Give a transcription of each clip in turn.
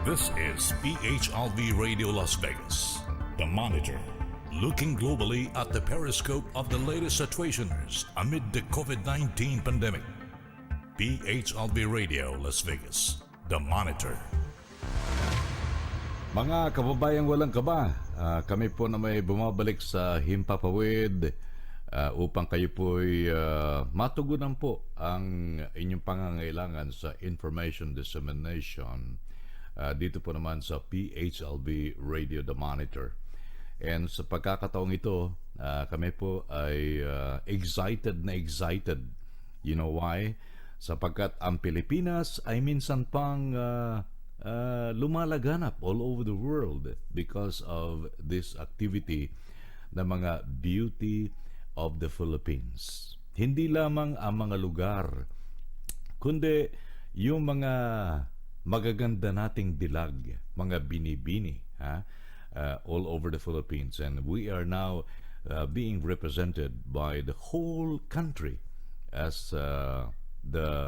This is PHLV Radio Las Vegas, The Monitor, looking globally at the periscope of the latest situations amid the COVID-19 pandemic. PHLV Radio Las Vegas, The Monitor. Mga kababayang walang kaba, kami po na may bumabalik sa Himpapawid upang kayo po'y matugunan po ang inyong pangangailangan sa information dissemination dito po naman sa PHLV Radio The Monitor. And sa pagkakataong ito, kami po ay excited na excited. You know why? Sapagkat ang Pilipinas ay minsan pang lumalaganap all over the world because of this activity na mga Beauty of the Philippines. Hindi lamang ang mga lugar, kundi yung mga magaganda nating dilag, mga binibini, all over the Philippines. And we are now being represented by the whole country as the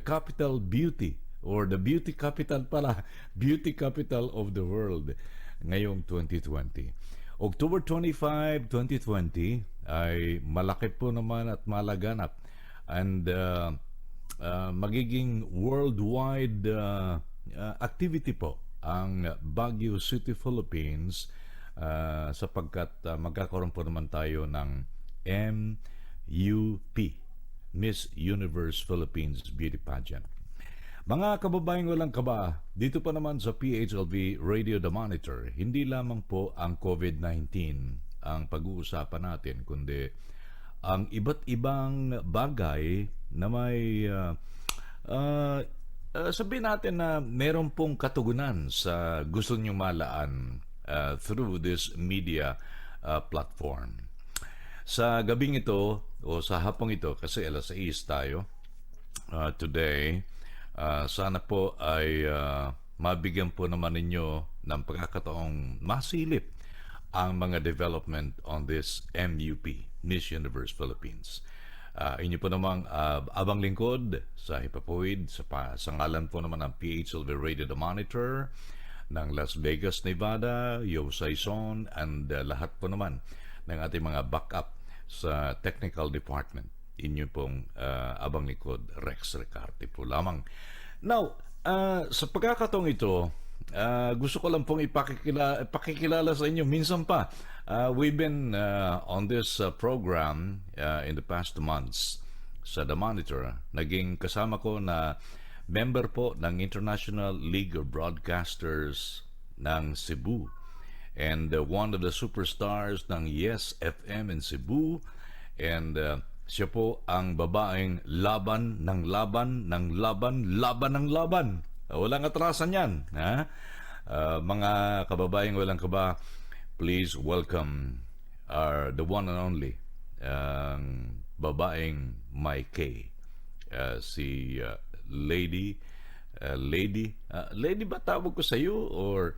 capital beauty, or the beauty capital pala, beauty capital of the world ngayong 2020. October 25, 2020 ay malaki po naman at malaganap, and magiging worldwide activity po ang Baguio City, Philippines, sapagkat magkakaroon po naman tayo ng MUP, Miss Universe Philippines Beauty Pageant. Mga kababayang walang kaba, dito pa naman sa PHLV Radio The Monitor, hindi lamang po ang COVID-19 ang pag-uusapan natin, kundi ang iba't ibang bagay na may sabihin natin na meron pong katugunan sa gusto nyo malaan through this media platform. Sa gabing ito, o sa hapong ito, kasi alas 6 tayo today, sana po ay mabigyan po naman ninyo ng pagkakataong masilip ang mga development on this MUP, Miss Universe Philippines. Inyo po namang abang lingkod sa Himpapawid, sa ngalan po naman ng PHLV Radio The Monitor, ng Las Vegas, Nevada, Josel, and lahat po naman ng ating mga backup sa technical department. Inyo pong abang likod, Rex RICARTE po lamang. Now, sa pagkakataong ito, gusto ko lang pong ipakikilala sa inyo. Minsan pa, we've been on this program in the past months sa The Monitor. Naging kasama ko na member po ng International League of Broadcasters ng Cebu, and one of the superstars ng Yes FM in Cebu, and siya po ang babaeng laban ng laban ng laban, laban ng laban. Walang atrasan yan. Mga kababayang walang kaba, please welcome the one and only babaeng may K, si Lady ba tawag ko sa iyo, or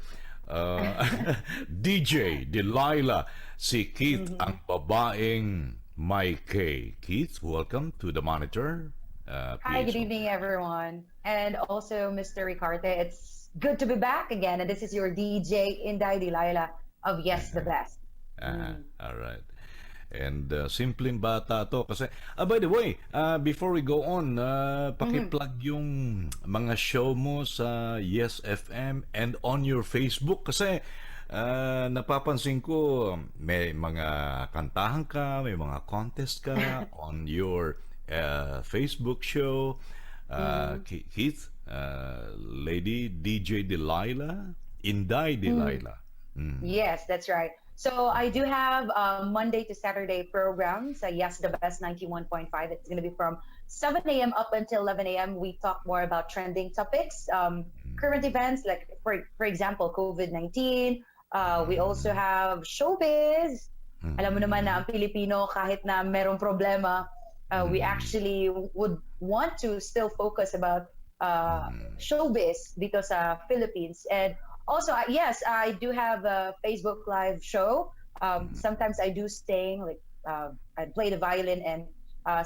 DJ Delilah, si Keith, ang babaeng may K. Keith, welcome to The Monitor. Hi, good evening, everyone. And also, Mr. RICARTE, it's good to be back again. And this is your DJ, Inday Delilah of Yes, the Best. All right. And simpleng bata to. Kasi, by the way, before we go on, pakiplug yung mga show mo sa Yes FM and on your Facebook. Kasi, napapansin ko, may mga kantahan ka, may mga contest ka on your Facebook show. Keith, Lady DJ Delilah, Inday Delilah. Yes, that's right. So I do have Monday to Saturday programs. Yes, the Best 91.5. It's going to be from 7 a.m. up until 11 a.m. We talk more about trending topics, current events, like, for example, COVID-19. We also have showbiz. Alam mo naman na ang Pilipino, kahit na merong problema, we actually would want to still focus about showbiz dito sa Philippines. And also, yes, I do have a Facebook Live show. Sometimes I do sing, like I play the violin, and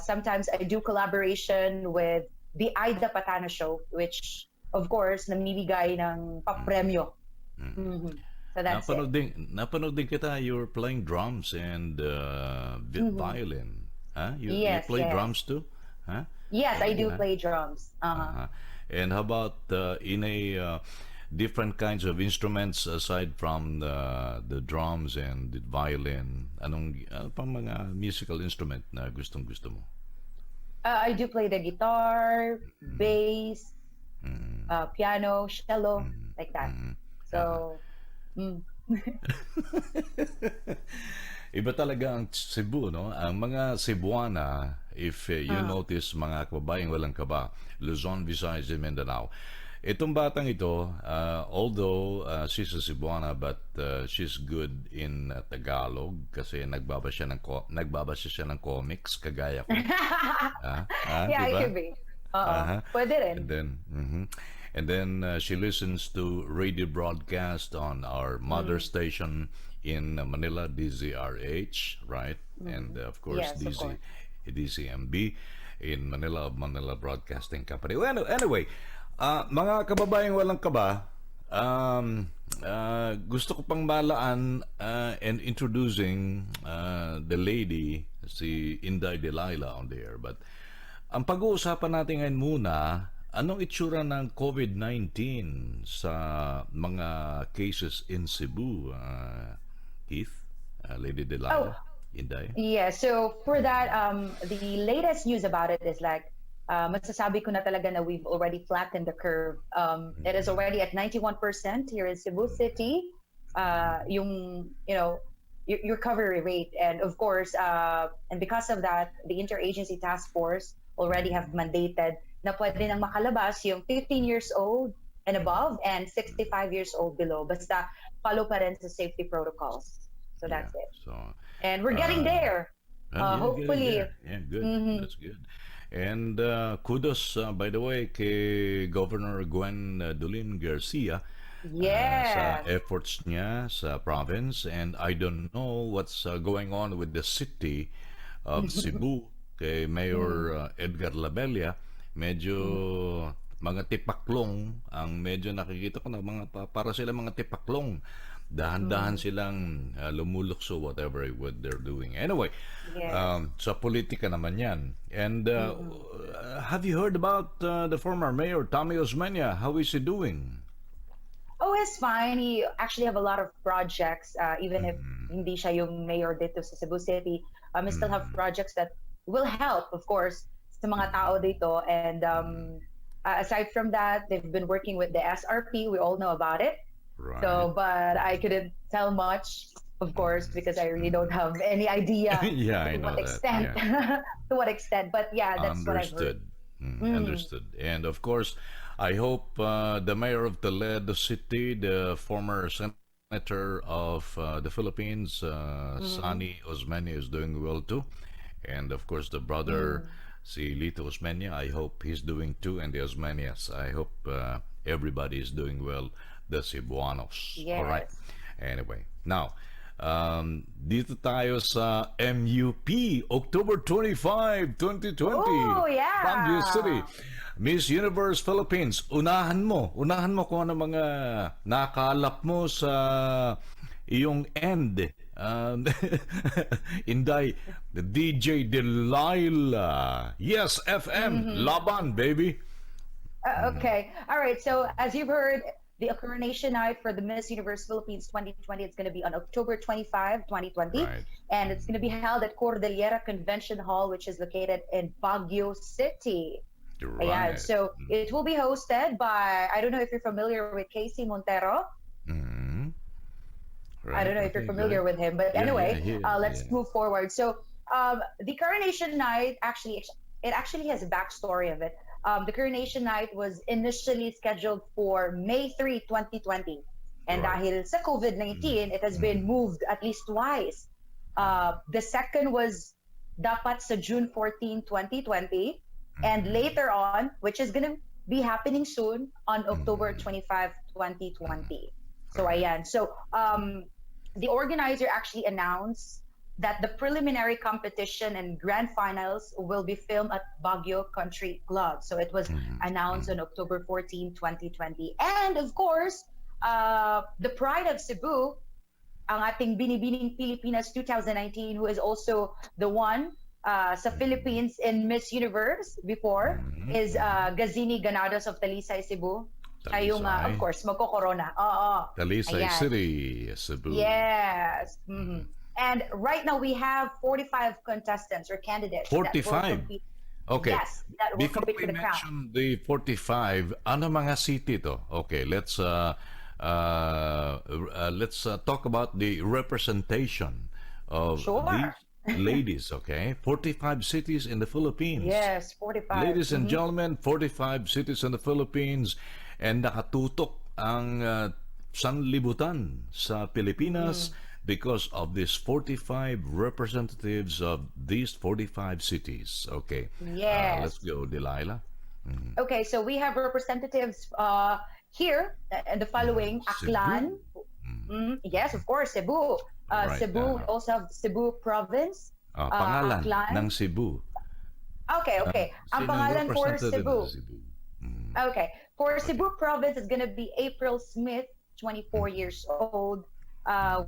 sometimes I do collaboration with the Aida Patana show, which of course, namimigay ng papremyo. Mhm. So that's it. Napanood din kita, you're playing drums and violin. Huh? You Yes, play yes. drums too? Huh? Yes, I do Talaga, play drums. huh? Uh-huh. And how about in a different kinds of instruments aside from the drums and the violin? Ano pang mga musical instrument na gustong-gusto mo? I do play the guitar, bass, piano, cello, like that. Aha. So, mm, Iba talaga ang Cebu, no? Ang mga Cebuana, if you uh, notice, mga kababayang walang kaba, Luzon, Visayas, and Mindanao. Itong batang ito, she's a Cebuana, but she's good in Tagalog kasi nagbabasa siya ng comics, kagaya ko. yeah, Di it ba? could be. Oo. Uh-huh. Pwede rin. And then she listens to radio broadcast on our mother station in Manila, DZRH, right? And of course, Yes, of course. DCMB in Manila, Manila Broadcasting Company. Well, anyway, mga kababayang walang kaba, gusto ko pang malaan and introducing the lady, si Inday Delilah on there. But ang pag-uusapan natin ngayon muna, anong itsura ng COVID-19 sa mga cases in Cebu, Keith, Lady Oh, Delilah, Inday? yeah. So for that, the latest news about it is like, masasabi ko na talaga na we've already flattened the curve. It is already at 91% here in Cebu City. Yung, your recovery rate. And of course, and because of that, the interagency task force already have mandated na pwede nang makalabas yung 15 years old and above and 65 years old below. Basta follow pa rin sa safety protocols. So Yeah. that's it. So, And we're getting there. yeah, getting Hopefully. there. Yeah, good. That's good. And kudos, by the way, kay Governor Gwen Dolin Garcia sa Yes. efforts niya sa province. And I don't know what's going on with the city of Cebu kay Mayor Edgar Labella. Medyo mga tipaklong ang medyo nakikita ko na mga para sila mga tipaklong. Dahan-dahan silang lumulukso whatever what they're doing. Anyway, Yes. sa politika naman yan. And have you heard about the former mayor, Tommy Osmeña? How is he doing? Oh, it's fine. He actually have a lot of projects, even if hindi siya yung mayor dito sa Cebu City. He still have projects that will help, of course, sa mga tao dito. And aside from that, they've been working with the SRP. We all know about it. Right. So, but I couldn't tell much, of course, because I really don't have any idea Yeah, I to know what that. extent. Yeah. To what extent. But yeah, that's what I've heard. Understood. Understood. And of course, I hope the mayor of Toledo City, the former senator of the Philippines, Sani Osmeña, is doing well too. And of course, the brother, si Lito Osmeña, I hope he's doing too. And the Osmeñas, I hope everybody is doing well. The Cebuanos. Yes. All right. Anyway, now, dito tayo sa MUP, October 25, 2020. Oh, yeah. Baguio City. Miss Universe Philippines, unahan mo kung ano mga nakalap mo sa iyong end. Inday, the DJ Delilah. Yes, FM, Laban, baby. Okay. All right. So as you've heard, the Coronation Night for the Miss Universe Philippines 2020 is going to be on October 25, 2020. Right. And it's going to be held at Cordillera Convention Hall, which is located in Baguio City. Right. Yeah, so it will be hosted by, I don't know if you're familiar with Casey Montero. Mm-hmm. Right. I don't know if you're familiar with him, but anyway, let's move forward. So the Coronation Night, it actually has a backstory of it. The Coronation Night was initially scheduled for May 3, 2020. And dahil sa COVID-19, it has been moved at least twice. The second was dapat sa June 14, 2020. And later on, which is going to be happening soon, on October 25, 2020. So ayan. So the organizer actually announced that the preliminary competition and grand finals will be filmed at Baguio Country Club. So it was announced on October 14, 2020. And of course, the pride of Cebu, ang ating Binibining Pilipinas 2019, who is also the one sa Philippines in Miss Universe before, is Gazini Ganados of Talisay, Cebu. Siya yung, of Talisay. course, magko-corona. Oo. Talisay Ayan. City, Cebu. Yes. And right now we have 45 contestants or candidates that will 45? compete. Okay. Yes, that will Before compete we for the crown. mention the 45, ano mga city to? Okay, let's talk about the representation of Sure. these ladies, okay? 45 cities in the Philippines. Yes, 45. Ladies and gentlemen, 45 cities in the Philippines, and nakatutok ang sanlibutan sa Pilipinas because of these 45 representatives of these 45 cities. Okay. Yes. Let's go, Delilah. Okay, so we have representatives here and the following: Cebu? Aklan. Yes, of course, Cebu. Right, Cebu. We also have Cebu Province. Pangalan Aklan. ng Cebu. Okay, okay. Ang Sinong pangalan for representative Cebu. ng Cebu? Okay. For Cebu Province, it's going to be April Smith, 24 years old.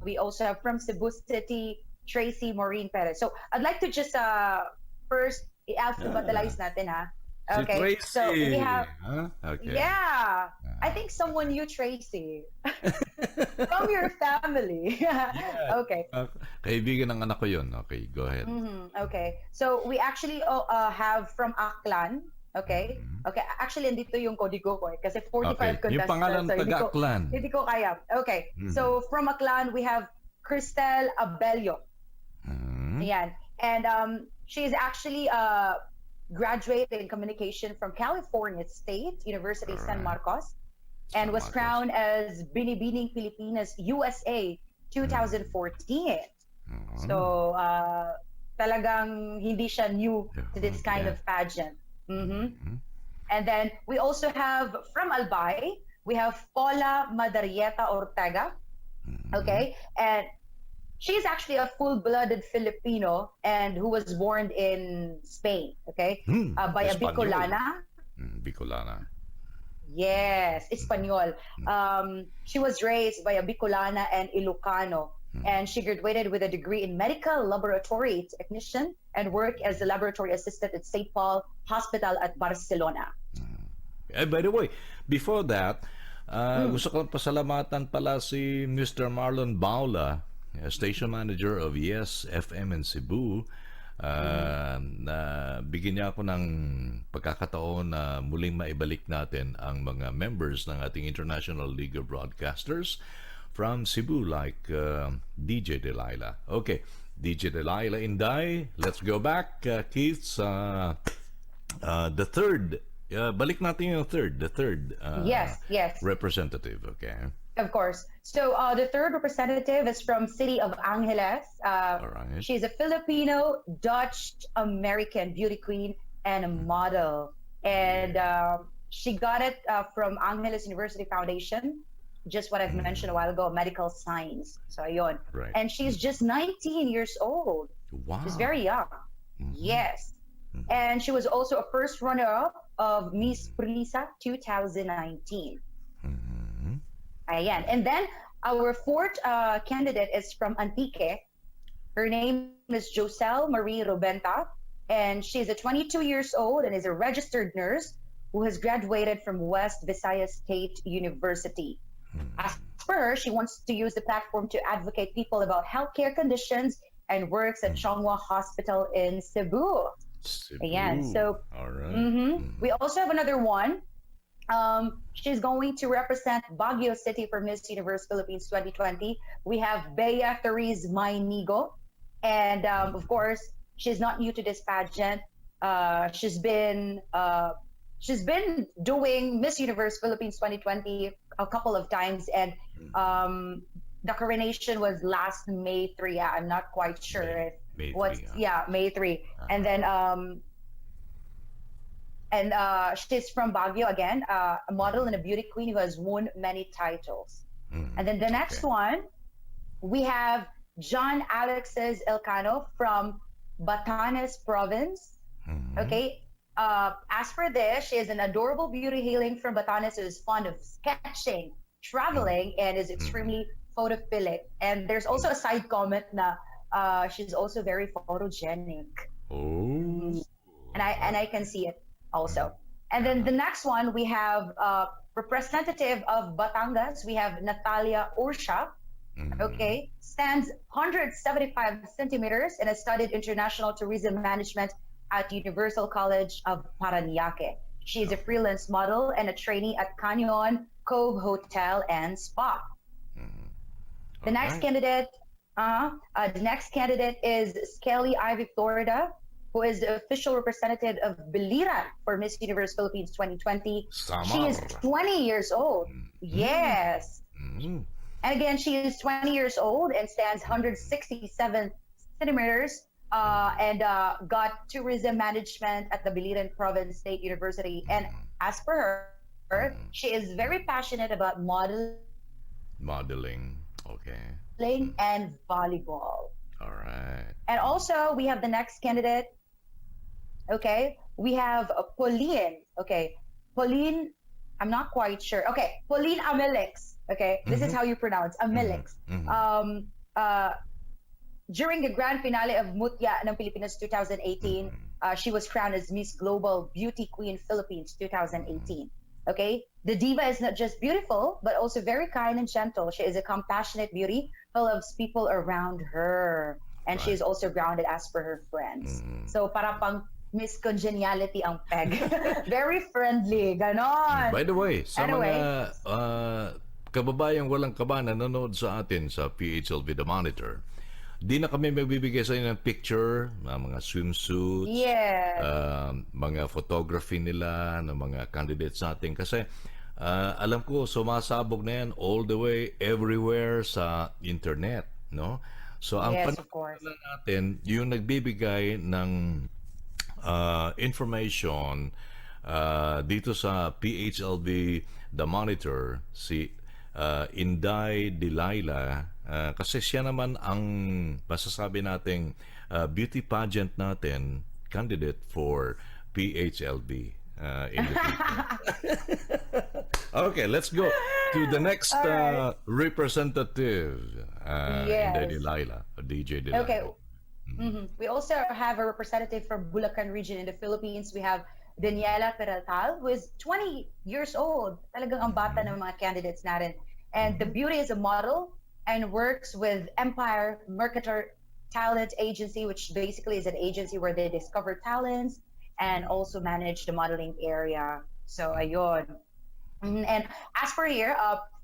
We also have from Cebu City, Tracy, Maureen, Perez. So I'd like to just first i-alphabetize natin, ha? Okay. Si Tracy. So we have, Huh? Okay. yeah, I think someone knew Tracy. From your family. Okay. Kaibigan ng anak ko yun. Okay, go ahead. Okay. So we actually have from Aklan. Okay. Okay. Actually, andito yung kodigo ko kasi 45 Okay. contestants. Yung pangalan so taga-Aklan. Hindi ko kaya. Okay. So from Aklan, we have Chrisja Pia Moreno. Ayan. And she's actually graduated in communication from California State University San Marcos and was crowned as Binibining Pilipinas USA 2014. So talagang hindi siya new to this kind of pageant. And then we also have from Albay, we have Paula Madarieta Ortega. Okay. And she's actually a full-blooded Filipino and who was born in Spain, okay? By a Espanyol. Bicolana. Bicolana. Yes, Espanyol. She was raised by a Bicolana and Ilocano, and she graduated with a degree in medical laboratory technician and worked as a laboratory assistant at St. Paul Hospital at Barcelona. By the way, before that, gusto ko pasalamatan pala si Mr. Marlon Baula, station manager of Yes FM in Cebu, na bigyan niya ako ng pagkakataon na muling maibalik natin ang mga members ng ating International League of Broadcasters from Cebu like DJ Delilah. Okay, DJ Delilah Inday, let's go back, Keith, the third. Balik natin yung the third Yes. representative, okay? Of course. So the third representative is from City of Angeles. All right. She's a Filipino, Dutch, American beauty queen and a model. And she got it from Angeles University Foundation, just what I've mentioned a while ago, medical science. So ayun. Right. And she's just 19 years old. Wow. She's very young. Yes. And she was also a first runner-up of Miss Prisa 2019. Ayan. And then our fourth candidate is from Antique. Her name is Josel Marie Robenta, and she's a 22 years old and is a registered nurse who has graduated from West Visayas State University. As per her, she wants to use the platform to advocate people about healthcare conditions and works at Chongwa Hospital in Cebu. Cebu. Ayan. So, all right. we also have another one. She's going to represent Baguio City for Miss Universe Philippines 2020. We have Bea Therese Mainigo. And of course, she's not new to this pageant. She's been doing Miss Universe Philippines 2020 a couple of times. And the coronation was last May 3. Yeah, I'm not quite sure. May 3, May 3. And then she's from Baguio again, a model and a beauty queen who has won many titles. And then the next one, we have John Alexis Elcano from Batanes province. Mhm. Okay. As for this, she is an adorable beauty hailing from Batanes who is fond of sketching, Mhm. traveling, and is Mhm. extremely photophilic. And there's also Mhm. a side comment na she's also very photogenic. Oh, Mhm. And I can see it mhm. also. And then Uh-huh. the next one we have representative of Batangas. We have Natalia Ursha. Mhm. Okay, stands 175 centimeters and has studied international tourism management at Universal College of Paranaque. She is a Okay. freelance model and a trainee at Canyon Cove Hotel and Spa. Mhm. The All next right. candidate, the next candidate is Skelly Ivy Florida, who is the official representative of Beliran for Miss Universe Philippines 2020. She is Samar. 20 years old. Mhm. Yes. Mhm. And again, she is 20 years old and stands Mhm. 167 centimeters Mhm. and got tourism management at the Biliran Province State University. And Mhm. as per her, she Mhm. is very Mhm. passionate about modeling and Modeling. volleyball. Okay. Mm. And also, we have the next All candidate. right. Mm. Okay, we have Pauline. Okay, Pauline. I'm not quite sure. Okay, Pauline Amelix. Okay, this is how you pronounce Amelix. Mhm. Mhm. Um, Mhm. during the grand finale of Mutya ng Pilipinas 2018, Mhm. she was crowned as Miss Global Beauty Queen Philippines Mhm. 2018. Okay, the diva is not just beautiful, but also very kind and gentle. She is a compassionate beauty who loves people around her, and she Right. is also grounded as per her friends. Mhm. So para pang Miss Congeniality ang peg. Very friendly, ganon. By the way, sa mga Anyway, kababayang walang kaba na nanonood sa atin sa PHLV The Monitor, di na kami magbibigay sa inyo ng picture ng mga swimsuits, yes, mga photography nila ng mga candidates natin kasi alam ko sumasabog na yan all the way everywhere sa internet, no? So ang yes, of panoorin course. na natin yung nagbibigay ng information dito sa PHLV The Monitor, si Inday Delilah, kasi siya naman ang masasabi nating beauty pageant natin candidate for PHLV in the future. Okay, let's go to the next All right. representative, Inday Yes. Delilah, DJ Okay. Delilah. We also have a representative from Bulacan region in the Philippines. We have Daniela Peraltal, who is 20 years old. Talagang ang bata Mhm. ng mga candidates natin. And the Mhm. beauty is a model and works with Empire Marketer Talent Agency, which basically is an agency where they discover talents and also manage the modeling area. So, ayun. And as for here,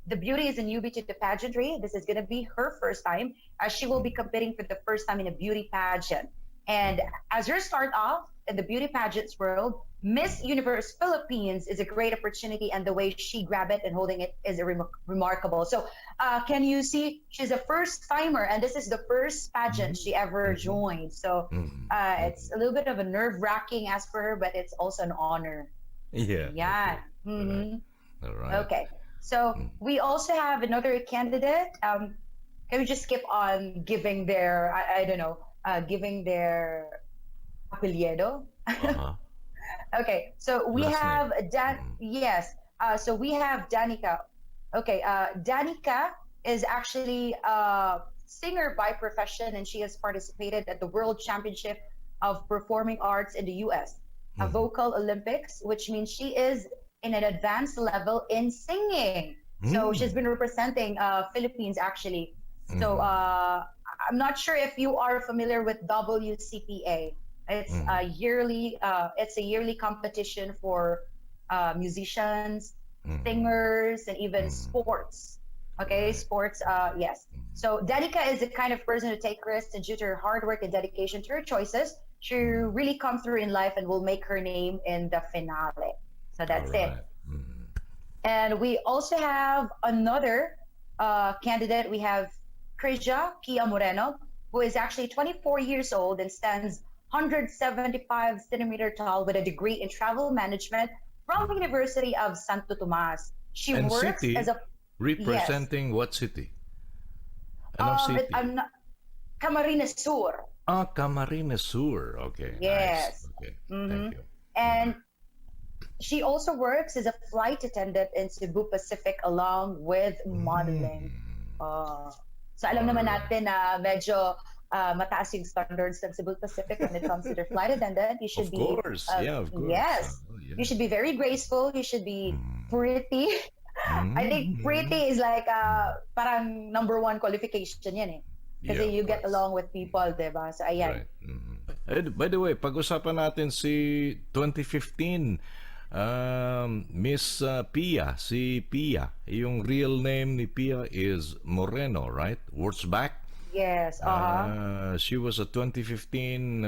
the beauty is a newbie to the pageantry. This is going to be her first time, as she will be competing for the first time in a beauty pageant. And as her start off in the beauty pageants world, Miss Universe Philippines is a great opportunity, and the way she grab it and holding it is remarkable. So, can you see? She's a first timer, and this is the first pageant she ever Mhm. joined. So, Mhm. it's a little bit of a nerve wracking as for her, but it's also an honor. Yeah. Yeah. Okay. All right. Mm-hmm. All right. Okay. So Mm. we also have another candidate. Can we just skip on giving their, I don't know, giving their apellido? Uh-huh. Okay. So we Last name. have Dan. Mm. Yes. So we have Danica. Okay. Danica is actually a singer by profession, and she has participated at the World Championship of Performing Arts in the U.S., a Mm. vocal Olympics, which means she is in an advanced level in singing. So she's Mm. been representing Philippines actually. So Mhm. I'm not sure if you are familiar with WCPA. Mhm. It's a yearly competition for musicians, Mhm. singers, and even Mhm. sports. Okay, Right. sports. Yes. So Danica is the kind of person to take risks, and due to her hard work and dedication to her choices, she Mm. really come through in life and will make her name in the finale. So All that's it. right. Mm. And we also have another candidate. We have Chrisja Pia Moreno, who is actually 24 years old and stands 175 centimeter tall with a degree in travel management from University of Santo Tomas. She And works as city a yes. representing what city? Anong city? I'm not. Camarines Sur. Camarines Sur. Okay, nice. Yes. Okay, thank hmm you. And she also works as a flight attendant in Cebu Pacific along with modeling. Uh, so alam All naman right. natin na medyo mataas yung standards ng Cebu Pacific when it comes to their flight attendant. You should Of be, course. Yeah, of course. yes, you Yeah. should be very graceful. You should be pretty. I think Mm. pretty is like parang number one qualification yan eh. Yeah, Kasi of you get course. along with people, diba? So ayan. Right. By the way, pag-usapan natin si 2015, Miss Pia, si Pia. Yung real name ni Pia is Moreno, right? Words back. Yes, She was a 2015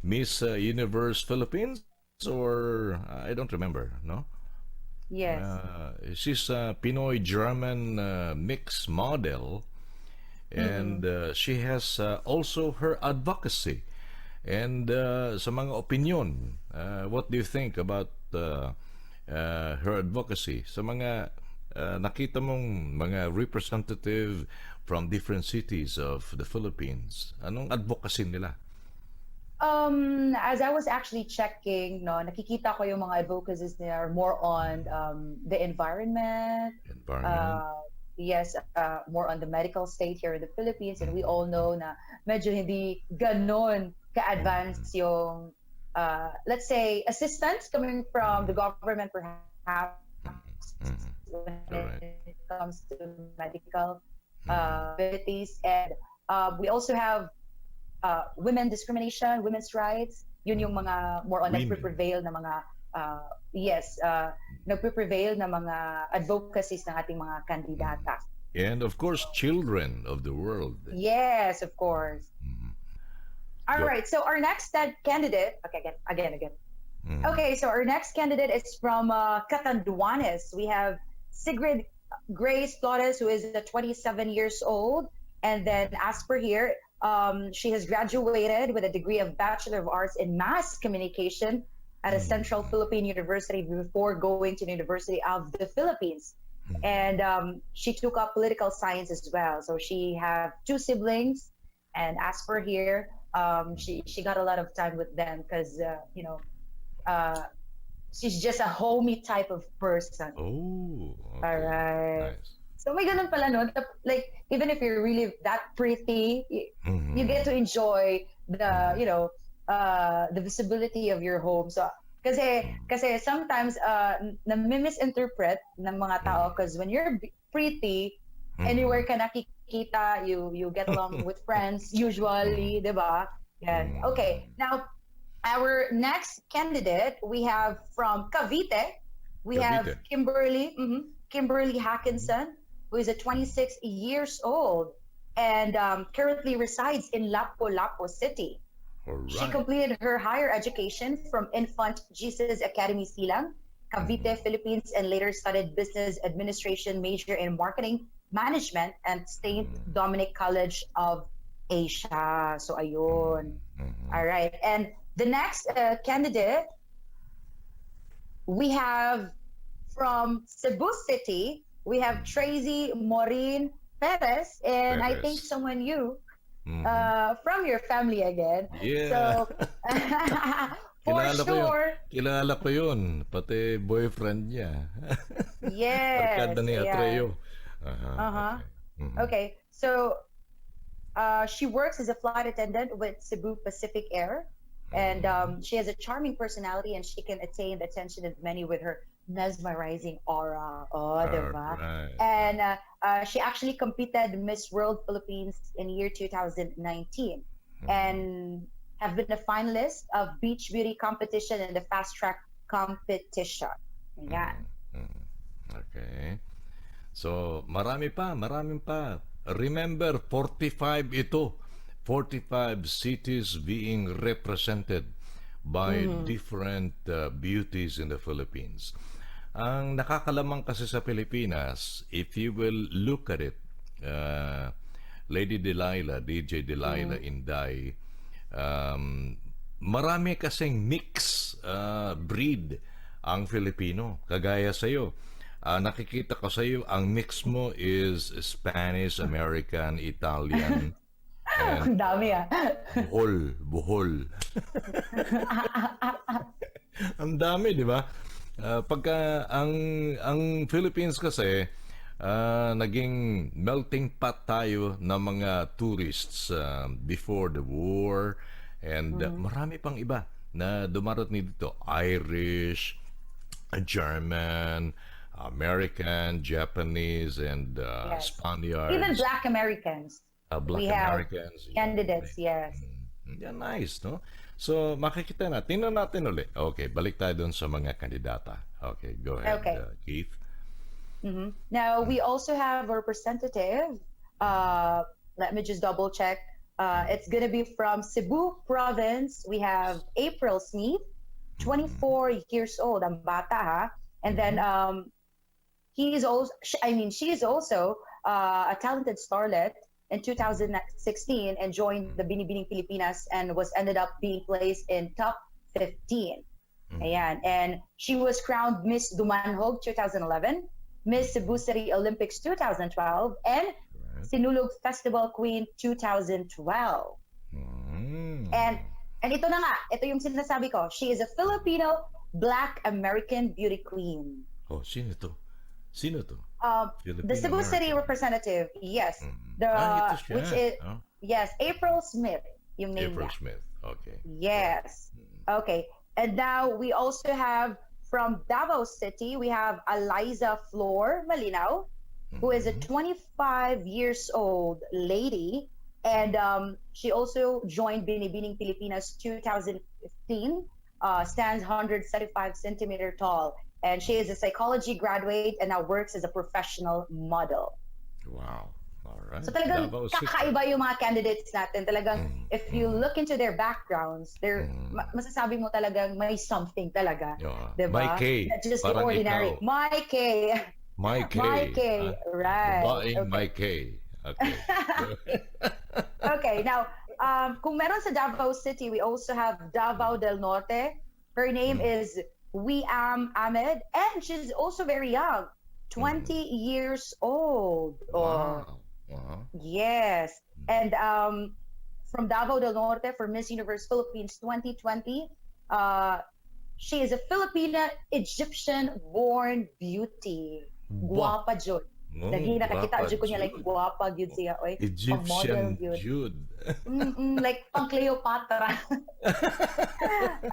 Miss Universe Philippines, or I don't remember, no? yes. She's a Pinoy German mix model, and Mm-mm. she has also her advocacy and sa mga opinion. What do you think about her advocacy sa mga nakita mong mga representative from different cities of the Philippines? Anong advocacy nila? As I was actually checking, no, nakikita ko yung mga advocacies that are more on the environment, Environment. uh, yes, more on the medical state here in the Philippines, and we all know na medyo hindi ganon ka-advance yung, let's say, assistance coming from the government perhaps when Correct. it comes to medical abilities. And we also have women discrimination, women's rights. Yun yung mga more on Women. nagpe-prevail na mga yes, nagpe-prevail na mga advocacies ng ating mga kandidata. And of course, children of the world. Yes, of course. All Go. right, so our next candidate, okay, again. Okay, so our next candidate is from Catanduanes. We have Sigrid Grace Flores, who is 27 years old. And then as per here, she has graduated with a degree of Bachelor of Arts in Mass Communication at a Central Philippine University before going to the University of the Philippines. And she took up political science as well. So she have two siblings. And as per here, she got a lot of time with them because, she's just a homey type of person. Oh, All okay. right. Nice. So may ganun pala, no? Like, even if you're really that pretty, you get to enjoy the, the visibility of your home. So, kasi sometimes, nami-misinterpret ng mga tao because when you're pretty, anywhere ka nakikita, you get along with friends, usually, di ba? Yan. Okay, now, our next candidate, we have from Cavite, we have Cavite. Kimberly Hackinson, who is 26 years old and currently resides in Lapu-Lapu City. All She right. completed her higher education from Infant Jesus Academy Silang, Cavite, Philippines, and later studied business administration major in marketing management and St. Dominic College of Asia. So ayun. All right. And the next candidate, we have from Cebu City, we have Tracy Maureen Perez, and I think Perez. someone you from your family again. Yeah. So for Kilala ko yun. sure, Kilala ko yun. Pati boyfriend niya. yes, Barkada ni yeah. Atreo. Uh-huh. Okay. Okay, so she works as a flight attendant with Cebu Pacific Air, and she has a charming personality, and she can attain the attention of many with her mesmerizing aura. Oh, diba? Alright. And she actually competed Miss World Philippines in year 2019, and have been a finalist of Beach Beauty competition and the Fast Track competition. Yan. Okay. So, maraming pa. Remember, 45 ito. 45 cities being represented by different beauties in the Philippines. Ang nakakalamang kasi sa Pilipinas, if you will look at it, Lady Delilah, DJ Delilah, Inday, marami kasing mix breed ang Filipino. Kagaya sa'yo, nakikita ko sa'yo, ang mix mo is Spanish, American, Italian, And Ang dami ah. Bohol. Ang dami, di ba? Pagka ang Philippines kasi naging melting pot tayo ng mga tourists before the war, and marami pang iba na dumarating dito. Irish, German, American, Japanese, and Yes. Even Spaniards, Black Americans. Black We have Americans. candidates, yes. Yeah, nice, no? So, makikita na. Tingnan natin ulit. Okay, balik tayo dun sa mga kandidata. Okay, go ahead, Okay. Keith. Now we also have a representative. Let me just double check. It's gonna be from Cebu Province. We have April Smith, 24 years old. Ang bata ha. And then he is also. She is also a talented starlet in 2016 and joined the Binibining Pilipinas and was ended up being placed in top 15. Ayan. And she was crowned Miss Dumanhog 2011, Miss Cebu City Olympics 2012, and Sinulog Festival Queen 2012. And ito na nga, ito yung sinasabi ko. She is a Filipino Black American beauty queen. Oh, sino to? The Cebu City representative, yes. Ito siya. Which is yes, April Smith, yung name April niya. Smith. Okay. Yes. Okay. And now we also have from Davao City, we have Eliza Flor Malinaw, who is a 25 years old lady. And she also joined Binibining Pilipinas 2015, stands 175 centimeter tall. And she is a psychology graduate and now works as a professional model. Wow. All right. So talagang Davao City. kakaiba yung mga candidates natin. Talagang if you look into their backgrounds, they're masasabi mo talagang may something talaga. Yeah. Diba? My K. Not just the Parang ordinary. ikaw. My K. My K. My K. Right. Babaeng Okay. My K. Okay. Okay, now, kung meron sa Davao City, we also have Davao del Norte. Her name is Wiam Ahmed, and she's also very young, 20 years old. Wow. Yes. And from Davao del Norte for Miss Universe Philippines 2020, she is a Filipina Egyptian-born beauty. Guwapa jud. Lagi nakakita jud ko niya like guwapa jud siya oy. Egyptian Pag-model jud. Jude. Like pang Cleopatra.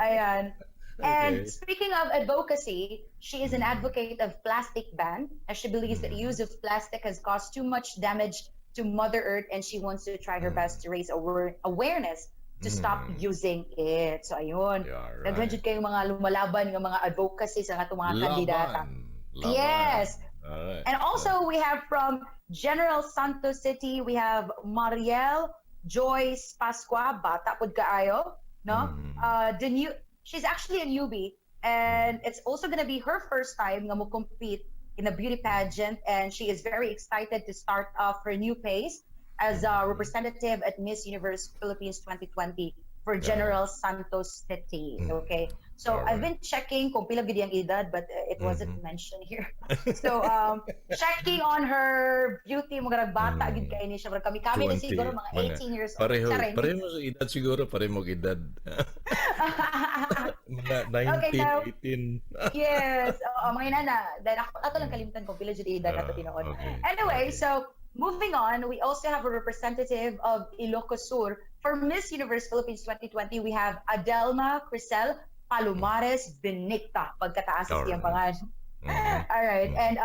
Ayan. And speaking of advocacy, she is an advocate of plastic ban, as she believes that use of plastic has caused too much damage to Mother Earth, and she wants to try her best to raise awareness to stop using it. So ayun. Yeah, right. Daghan jud kayong mga lumalaban ng mga advocacy sa atong mga kandidata. Laban. Yes. All right. And also we have from General Santos City, we have Mariel Joyce Pascua, bata pud kaayo, no? She's actually a newbie, and it's also going to be her first time na mo compete in a beauty pageant, and she is very excited to start off her new pace as a representative at Miss Universe Philippines 2020 for General Santos City. Okay, so I've been checking kung pila gid ang edad, but it wasn't mentioned here. So checking on her beauty, mga bata gid kay ni siya, kami na siguro mga 18 years old. Pareho sa edad siguro, pareho mo edad. Mga 19, 18. Yes, mga inana. Dahil ako lang kalimutan kung pila jud edad ato tinuod. Anyway, so moving on, we also have a representative of Ilocos Sur. For Miss Universe Philippines 2020, we have Adelma Crisel Palomares Benigta. Pagkataas sa siyang pangalan. All right. And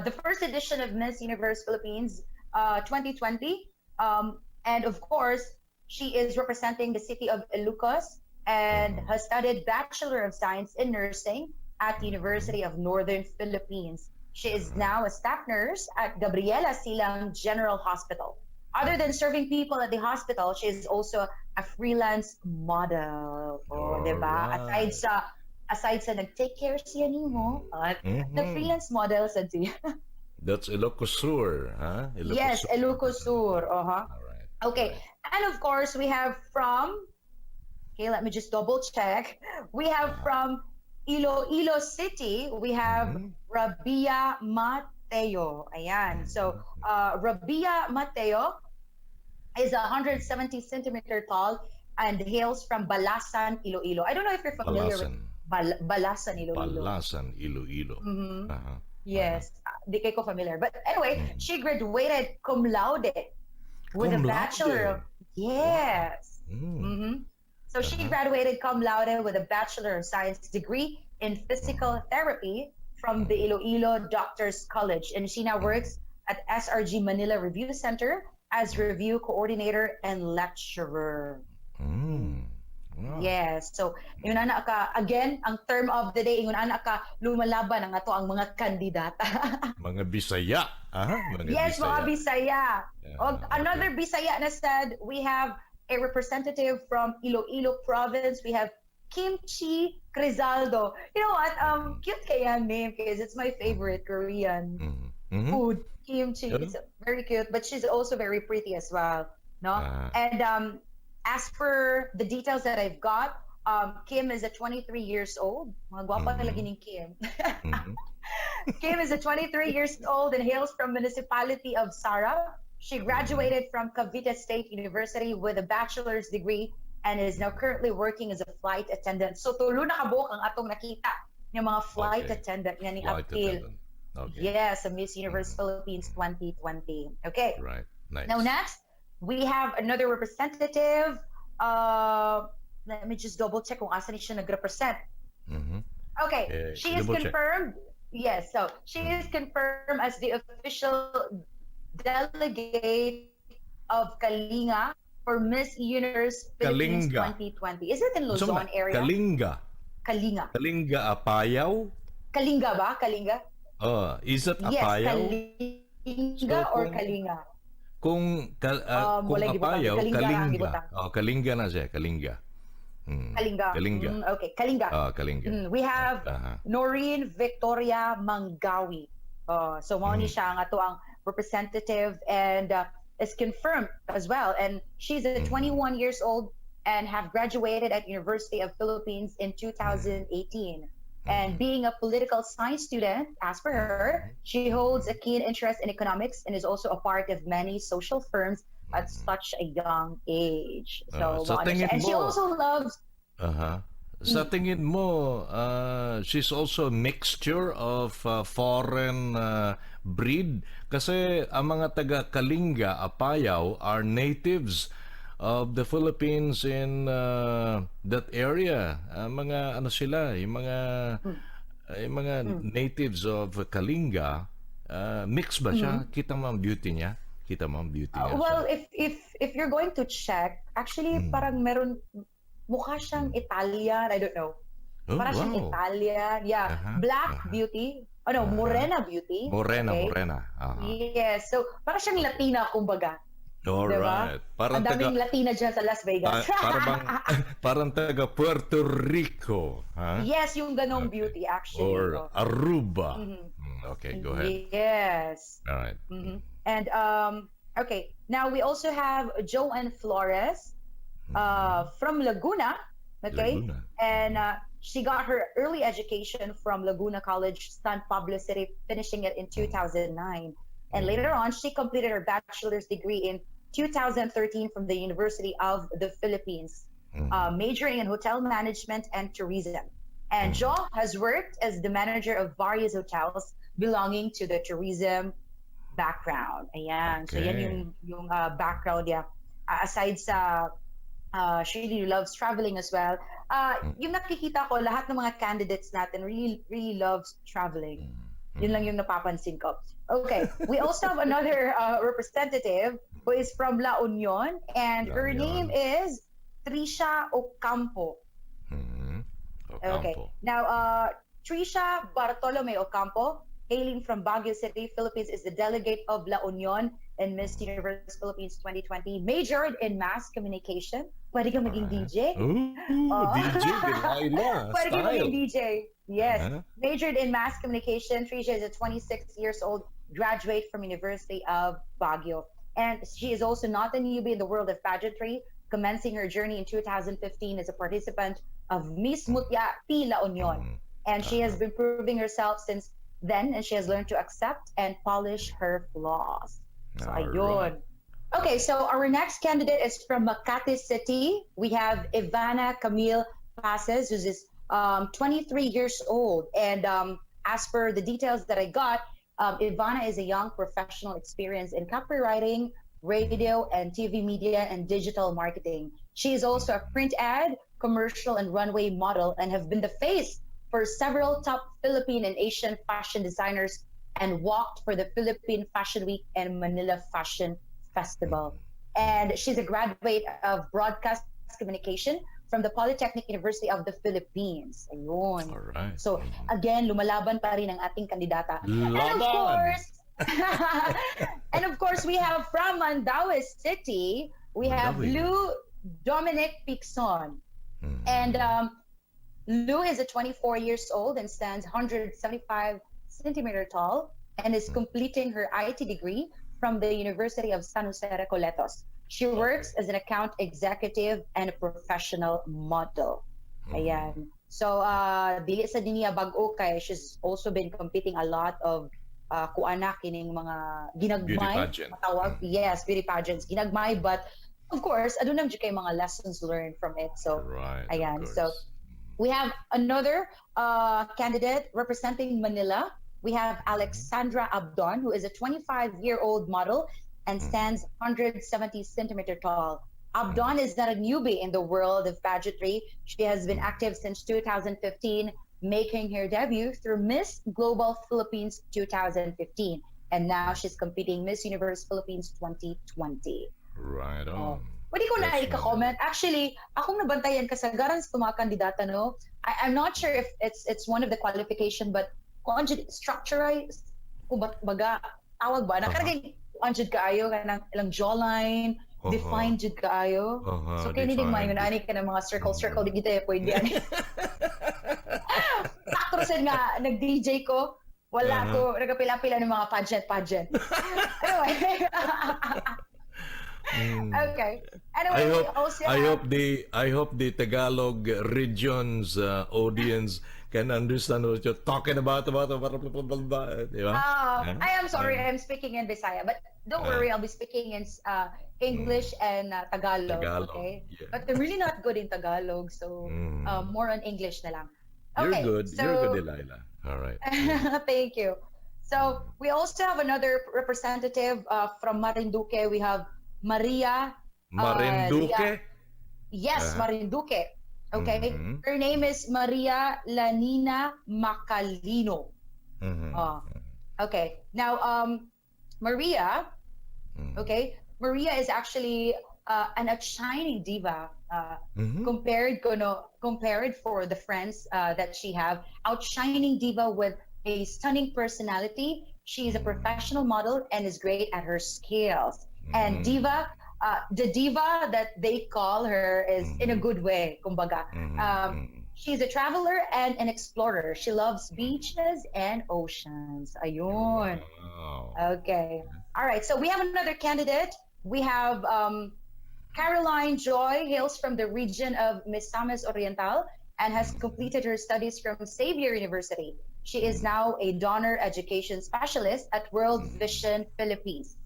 the first edition of Miss Universe Philippines 2020. And of course, she is representing the city of Ilocos and has studied Bachelor of Science in Nursing at the University of Northern Philippines. She is now a staff nurse at Gabriela Silang General Hospital. Other than serving people at the hospital, she is also a freelance model. Oh, diba? Aside sa nag-take care siya nimo, the freelance model sa siya. That's Ilocos Sur, huh? Yes, Ilocos Sur. All right. Okay. And of course, we have from, okay, let me just double check. We have from Iloilo City, we have Rabia Mateo. Ayan. So, Rabia Mateo, is 170 centimeter tall and hails from Balasan, Iloilo. I don't know if you're familiar with Balasan. Balasan, Iloilo. Balasan, Iloilo. Mm-hmm. Uh-huh. Uh-huh. Yes, di kayo ko familiar. But anyway, Mm. she graduated cum laude with a Cum bachelor of, laude. Wow. yes. Mm. Mm-hmm. So she Uh-huh. graduated cum laude with a Bachelor of Science degree in physical Mm. therapy from the Mm. Iloilo Doctors College. And she now Mm. works at SRG Manila Review Center as Mm. review coordinator and lecturer. Mm. Mm. Wow. Yes. So, yun ana ka, again, ang term of the day, yun ana ka, lumalaban ang ato ang mga kandidata. Mga Bisaya. Mga Yes, mga Bisaya. Bisaya. O, Okay. another Bisaya na said, we have a representative from Iloilo province. We have Kimchi Crizaldo. You know what? Mm. Cute kaya name because it's my Mm. favorite Korean Mm. Mhm. food. Kimchi. Yeah. It's very cute, but she's also very pretty as well. No? Ah. And as per the details that I've got, Kim is a 23 years old. Mga gwapa lagi Mhm. ni Kim. Mhm. Kim is a 23 years old and hails from municipality of Sara. She Mhm. graduated from Cavite State University with a bachelor's degree and is now currently working as a flight attendant. So tulo na kabuk ang atong nakita ng mga flight Okay. attendant nga ni Flight Apil. attendant. Okay. Yes, a Miss Universe Mhm. Philippines 2020. Okay. Right. Now Nice. next, we have another representative. Uh, Let me just double check kung asa ni siya nag-represent. Mhm. Okay, she is Double check. confirmed. Yes, so she is Mhm. confirmed as the official delegate of Kalinga for Miss Universe Philippines Kalinga. 2020. Is it in Gusto mo na? Luzon area? Kalinga. Kalinga. Kalinga Apayaw? Kalinga ba? Kalinga? Is it Yes, Apayaw? Kalinga So, or kung Kalinga? kung Wala gibutang. Apayaw, Kalinga ang Kalinga. gibutang. Kalinga na siya, Kalinga. Kalinga. Kalinga. Okay, Kalinga. Kalinga. We have Aha. Noreen Victoria Mangawi. So mao ni Mm. siya ang ato ang representative and is confirmed as well. And she's a 21 years old and have graduated at University of Philippines in 2018. And being a political science student, as per her, she holds a keen interest in economics and is also a part of many social firms at such a young age. So, Sa mao na siya. tingin And she mo, also loves Sa tingin mo, she's also a mixture of foreign breed? Kasi ang mga taga Kalinga, Apayao are natives of the Philippines in that area. Mga ano sila, yung mga natives of Kalinga, mix ba siya? Kita mo ang beauty niya? Kita mo ang beauty niya siya? well, if you're going to check, actually parang meron mukha siyang Italian, I don't know. Oh, Parang siyang wow. Italian. Yeah, black Aha. beauty. Oh no, morena beauty. Morena, Okay. morena. Yes. So, parang siyang Latina kumbaga. Alright. Parang Ang daming Latina dyan sa Las Vegas. parang taga Puerto Rico, ha? Yes, yung ganong beauty actually. Or Aruba. Okay, go ahead. Yes. All right. And okay, now we also have Joanne Flores from Laguna. Okay, Laguna. and she got her early education from Laguna College Sun Publicity, finishing it in 2009. And later on, she completed her bachelor's degree in 2013 from the University of the Philippines, majoring in hotel management and tourism. And Jo has worked as the manager of various hotels belonging to the tourism background. Ayan. So yan yung background niya. Aside sa she really loves traveling as well. Yung nakikita ko, lahat ng mga candidates natin really loves traveling. Yun lang yung napapansin ko. Okay, we also have another representative who is from La Union, and her name is Trisha Ocampo. Okay, now Trisha Bartolome Ocampo, hailing from Baguio City, Philippines, is the delegate of La Union in Miss Universe Philippines 2020, majored in mass communication. Pwede ka maging DJ? DJ, Delilah. Pwede ka maging Style. DJ. Yes. Majored in mass communication. Trisha is a 26 years old graduate from University of Baguio. And she is also not a newbie in the world of pageantry, commencing her journey in 2015 as a participant of Miss Mutya P. La Union. And she has been proving herself since then, and she has learned to accept and polish her flaws. So, ayun. Okay, so our next candidate is from Makati City. We have Ivana Camille Clases, who's 23 years old. And as per the details that I got, Ivana is a young professional experienced in copywriting, radio, and TV media and digital marketing. She is also a print ad, commercial, and runway model and have been the face for several top Philippine and Asian fashion designers and walked for the Philippine Fashion Week and Manila Fashion Festival. And she's a graduate of broadcast communication from the Polytechnic University of the Philippines. Ayun. All right. So, again, lumalaban pa rin ang ating kandidata. And of Laban! course, and of course, we have from Mandaue City, we have Mandaue. Lou Dominic Pixon. And Lou is a 24 years old and stands 175 centimeter tall and is completing her IT degree from the University of San Jose Recoletos. She works as an account executive and a professional model. Ayan. So, dili sa dinya bag-o kay she's also been competing a lot of kuana kining mga Beauty ginagmay pageant. matawag. Yes, beauty pageants ginagmay, but of course adunam jud kay mga lessons learned from it. So, Right. ayan. Of So, course. we have another candidate representing Manila. We have Alexandra Abdoun, who is a 25-year-old model and stands 170 centimeter tall. Abdoun is not a newbie in the world of pageantry. She has been active since 2015, making her debut through Miss Global Philippines 2015. And now she's competing Miss Universe Philippines 2020. Right Oh. on. Pwede ko na That's i-comment. Actually, akong nabantayan kasagaran sa mga kandidata, no? I'm not sure if it's one of the qualification, but kung anjud structurized, kung baga, tawag ba? Nakaragay anjud kaayo, kanang ilang jawline, defined jud kaayo. So, kaya hindi defined. mayo na ani ka ng mga circle, di kita pwede ani. Sakto sad nga, nag-DJ ko, wala ko, nagapila-pila ng mga pageant. Anyway. Okay. Anyway, we also have, I hope the Tagalog region's audience can understand what you're talking about. Di ba? I am sorry, I'm speaking in Bisaya, but don't worry, I'll be speaking in English and Tagalog, Tagalog, okay? yeah. But I'm really not good in Tagalog, so more on English na lang. You're Okay, good. so, You're good, Delilah. All right. thank you. So we also have another representative from Marinduque. We have Maria. Marinduque? Yes, Marinduque. Okay. Her name is Maria Lanina Macalino. Okay. Now, Maria, okay, Maria is actually an outshining diva compared for the friends that she have. Outshining diva with a stunning personality. She is a professional model and is great at her skills. And diva, the diva that they call her is in a good way, kumbaga. She's a traveler and an explorer. She loves beaches and oceans. Ayun. Wow. Okay. All right. So we have another candidate. We have Caroline Joy, hails from the region of Misamis Oriental and has completed her studies from Xavier University. She is now a donor education specialist at World Vision Philippines.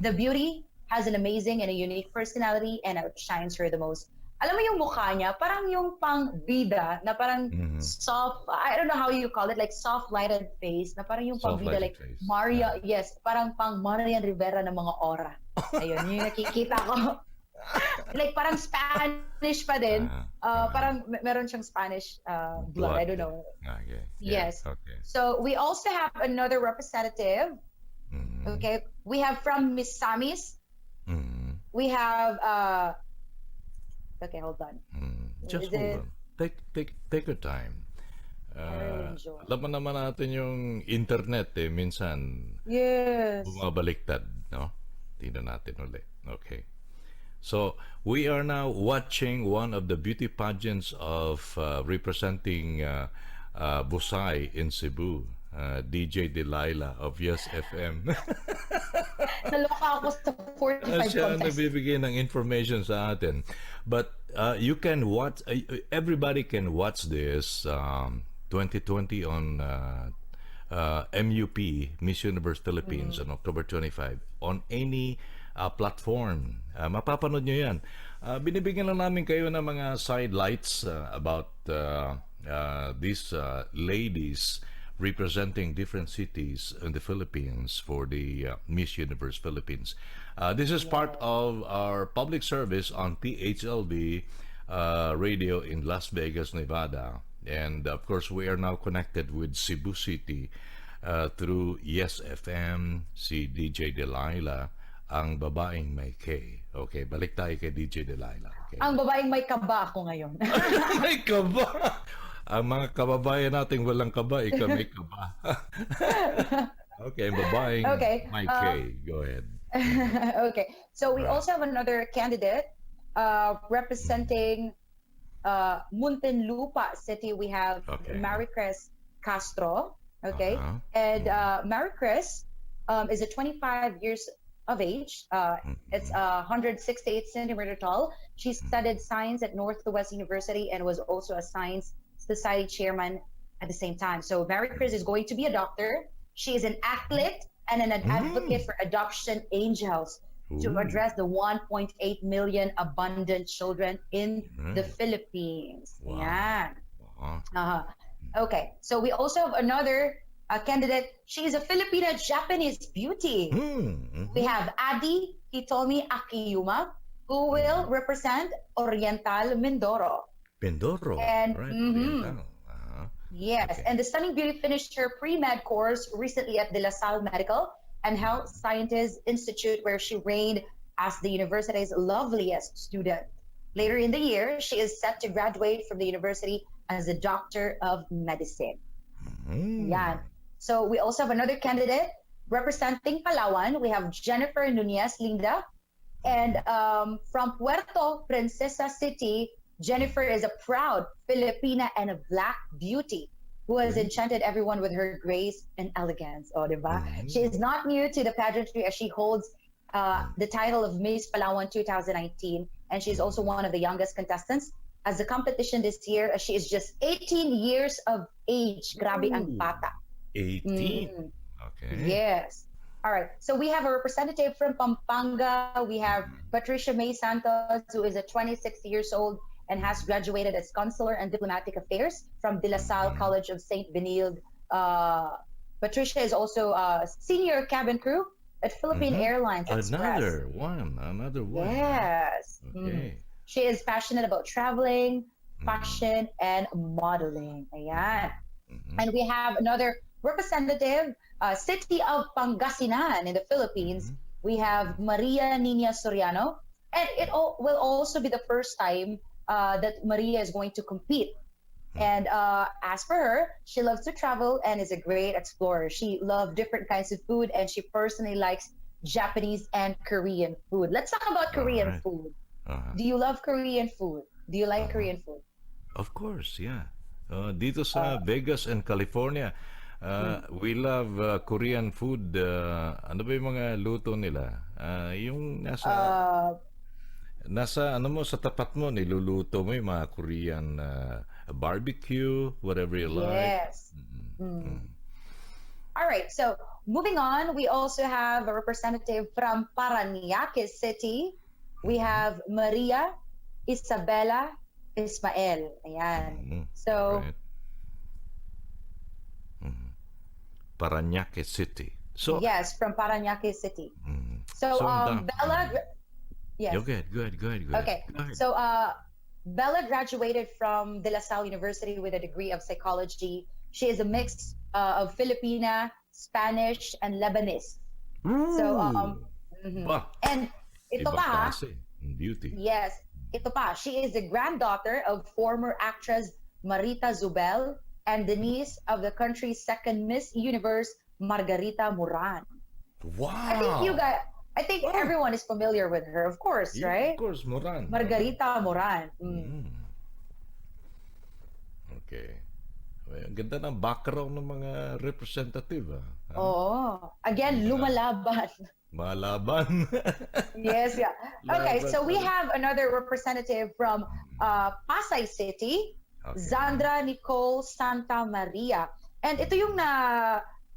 The beauty has an amazing and a unique personality and outshines her the most. Alam mo yung mukha niya, parang yung pang bida, na parang soft, I don't know how you call it, like soft-lighted face, na parang yung pang bida, Soft-lighted like face. Maria, yes, parang pang Marian Rivera ng mga aura. Ayun, yung nakikita ko. Like parang Spanish pa din. Parang meron siyang Spanish blood, I don't know. Okay. Yes. Okay. So we also have another representative. Okay, we have from Miss Samis. We have okay, hold on. Just Is hold it- on. Take your time. really enjoy. Alam mo naman natin yung internet minsan Yes. bumabaliktad, no? Tingnan natin ulit. Okay. So, we are now watching one of the beauty pageants of representing Busay in Cebu, DJ Delilah of Yes FM. Naloka ako sa 45 Siya ang contest. nagbibigay ng information sa atin. But you can watch, everybody can watch this 2020 on MUP, Miss Universe Philippines, on October 25, on any platform. Mapapanood nyo yan. Binibigyan lang namin kayo ng mga sidelights about these ladies representing different cities in the Philippines for the Miss Universe Philippines. This is part of our public service on PHLB radio in Las Vegas, Nevada. And of course, we are now connected with Cebu City through Yes FM, si DJ Delilah, ang babaeng may K. Okay, balik tayo kay DJ Delilah. Okay. Ang babaeng may kaba ako ngayon. May kaba! Ang mga kababayan nating walang kaba, ikaw may kaba. Okay, babaeng may K. Go ahead. Okay, so we also have another candidate representing Muntinlupa City. We have Maricris Castro. Okay, and Maricris is a 25 years of age. It's 168 centimeter tall. She studied science at Northwest University and was also a science society chairman at the same time. So Maricris is going to be a doctor. She is an athlete and an advocate for adoption angels to address the 1.8 million abundant children in the Philippines. Wow. Yeah. Okay, so we also have another candidate. She is a Filipina Japanese beauty. We have Adi Hitomi Akiyuma, who will represent Oriental Mindoro. Mindoro. And Oriental. yes, and the stunning beauty finished her pre-med course recently at De La Salle Medical and Health Sciences Institute, where she reigned as the university's loveliest student. Later in the year, she is set to graduate from the university as a doctor of medicine. Yeah. So we also have another candidate representing Palawan. We have Jennifer Nunez Linda. And from Puerto Princesa City, Jennifer is a proud Filipina and a Black beauty who has enchanted everyone with her grace and elegance. Oh, diba? She is not new to the pageantry as she holds the title of Miss Palawan 2019. And she's also one of the youngest contestants. As the competition this year, she is just 18 years of age. Grabe ang bata. 18? Okay. Yes. All right. So we have a representative from Pampanga. We have Patricia May Santos, who is a 26 years old and has graduated as Consular and Diplomatic Affairs from De La Salle College of St. Benilde. Patricia is also a senior cabin crew at Philippine Airlines Express. Another one. Yes. Okay. She is passionate about traveling, fashion, and modeling. Ayan. And we have another representative, city of Pangasinan in the Philippines. We have Maria Nina Soriano. And it will also be the first time that Maria is going to compete. And as for her, she loves to travel and is a great explorer. She loves different kinds of food, and she personally likes Japanese and Korean food. Let's talk about Korean food. Do you love Korean food? Do you like Korean food? Of course, yeah. Dito sa Vegas and California, we love Korean food. Ano ba yung mga luto nila? Yung nasa ano mo, sa tapat mo, niluluto mo yung mga Korean barbecue, whatever you like. Yes. All right, so moving on, we also have a representative from Parañaque City. We have Maria Isabella Ismael. Ayan. So, Parañaque City. So yes, from Parañaque City. So, Bella... Yes. Go ahead. Okay. Go ahead. So, Bella graduated from De La Salle University with a degree of psychology. She is a mix of Filipina, Spanish, and Lebanese. So, and ito pa, beauty. Yes, ito pa. She is the granddaughter of former actress Marita Zubel and the niece of the country's second Miss Universe, Margarita Moran. Wow. I think everyone is familiar with her, of course, right? Of course, Moran. Margarita Moran. Okay. Ang ganda ng background ng mga representative. Oo. Again, lumalaban. Malaban. Yes, yeah. Okay, so we have another representative from Pasay City, Sandra Nicole Santa Maria. And ito yung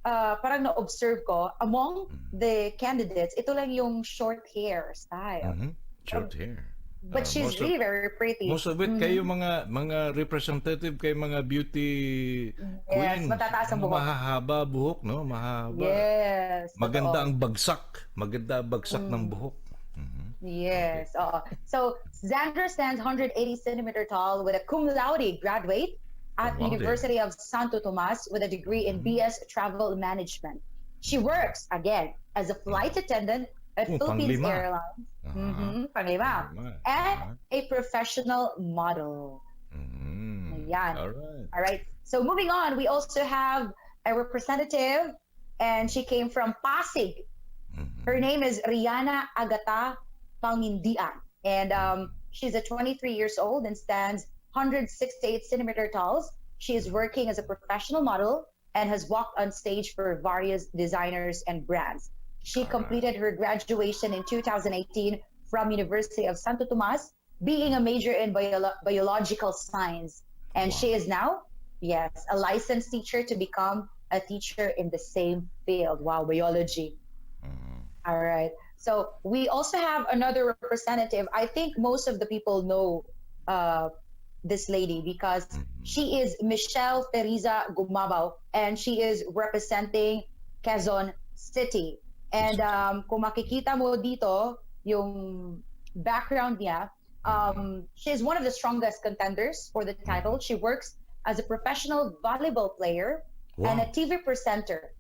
parang na-observe ko, among the candidates, ito lang yung short hair style. Mhm. Short hair. But she's Most of really very pretty. most of it kayo mga representative kay mga beauty Yes, queens. matataas ang Mga buhok. mahahaba buhok, no? Mahaba. Yes, Maganda totoo. ang bagsak. Maganda ang bagsak ng buhok. Mhm. Okay. Yes. So Xander stands 180 centimeter tall with a cum laude graduate at Cum laude. University of Santo Tomas with a degree in BS Travel Management. She works again as a flight attendant at Philippines Panglima. Airlines, panglima, Panglima. and a professional model. Ayan. All right. All right. So moving on, we also have a representative, and she came from Pasig. Her name is Rihanna Agata Pangindian, and she's a 23 years old and stands 168 centimeter tall. She is working as a professional model and has walked on stage for various designers and brands. She completed her graduation in 2018 from University of Santo Tomas, being a major in biological science. And she is now, yes, a licensed teacher to become a teacher in the same field. Wow, biology. All right. So we also have another representative. I think most of the people know this lady because she is Michelle Teresa Gumabao, and she is representing Quezon City. And kung makikita mo dito, yung background niya, she is one of the strongest contenders for the title. She works as a professional volleyball player and a TV presenter.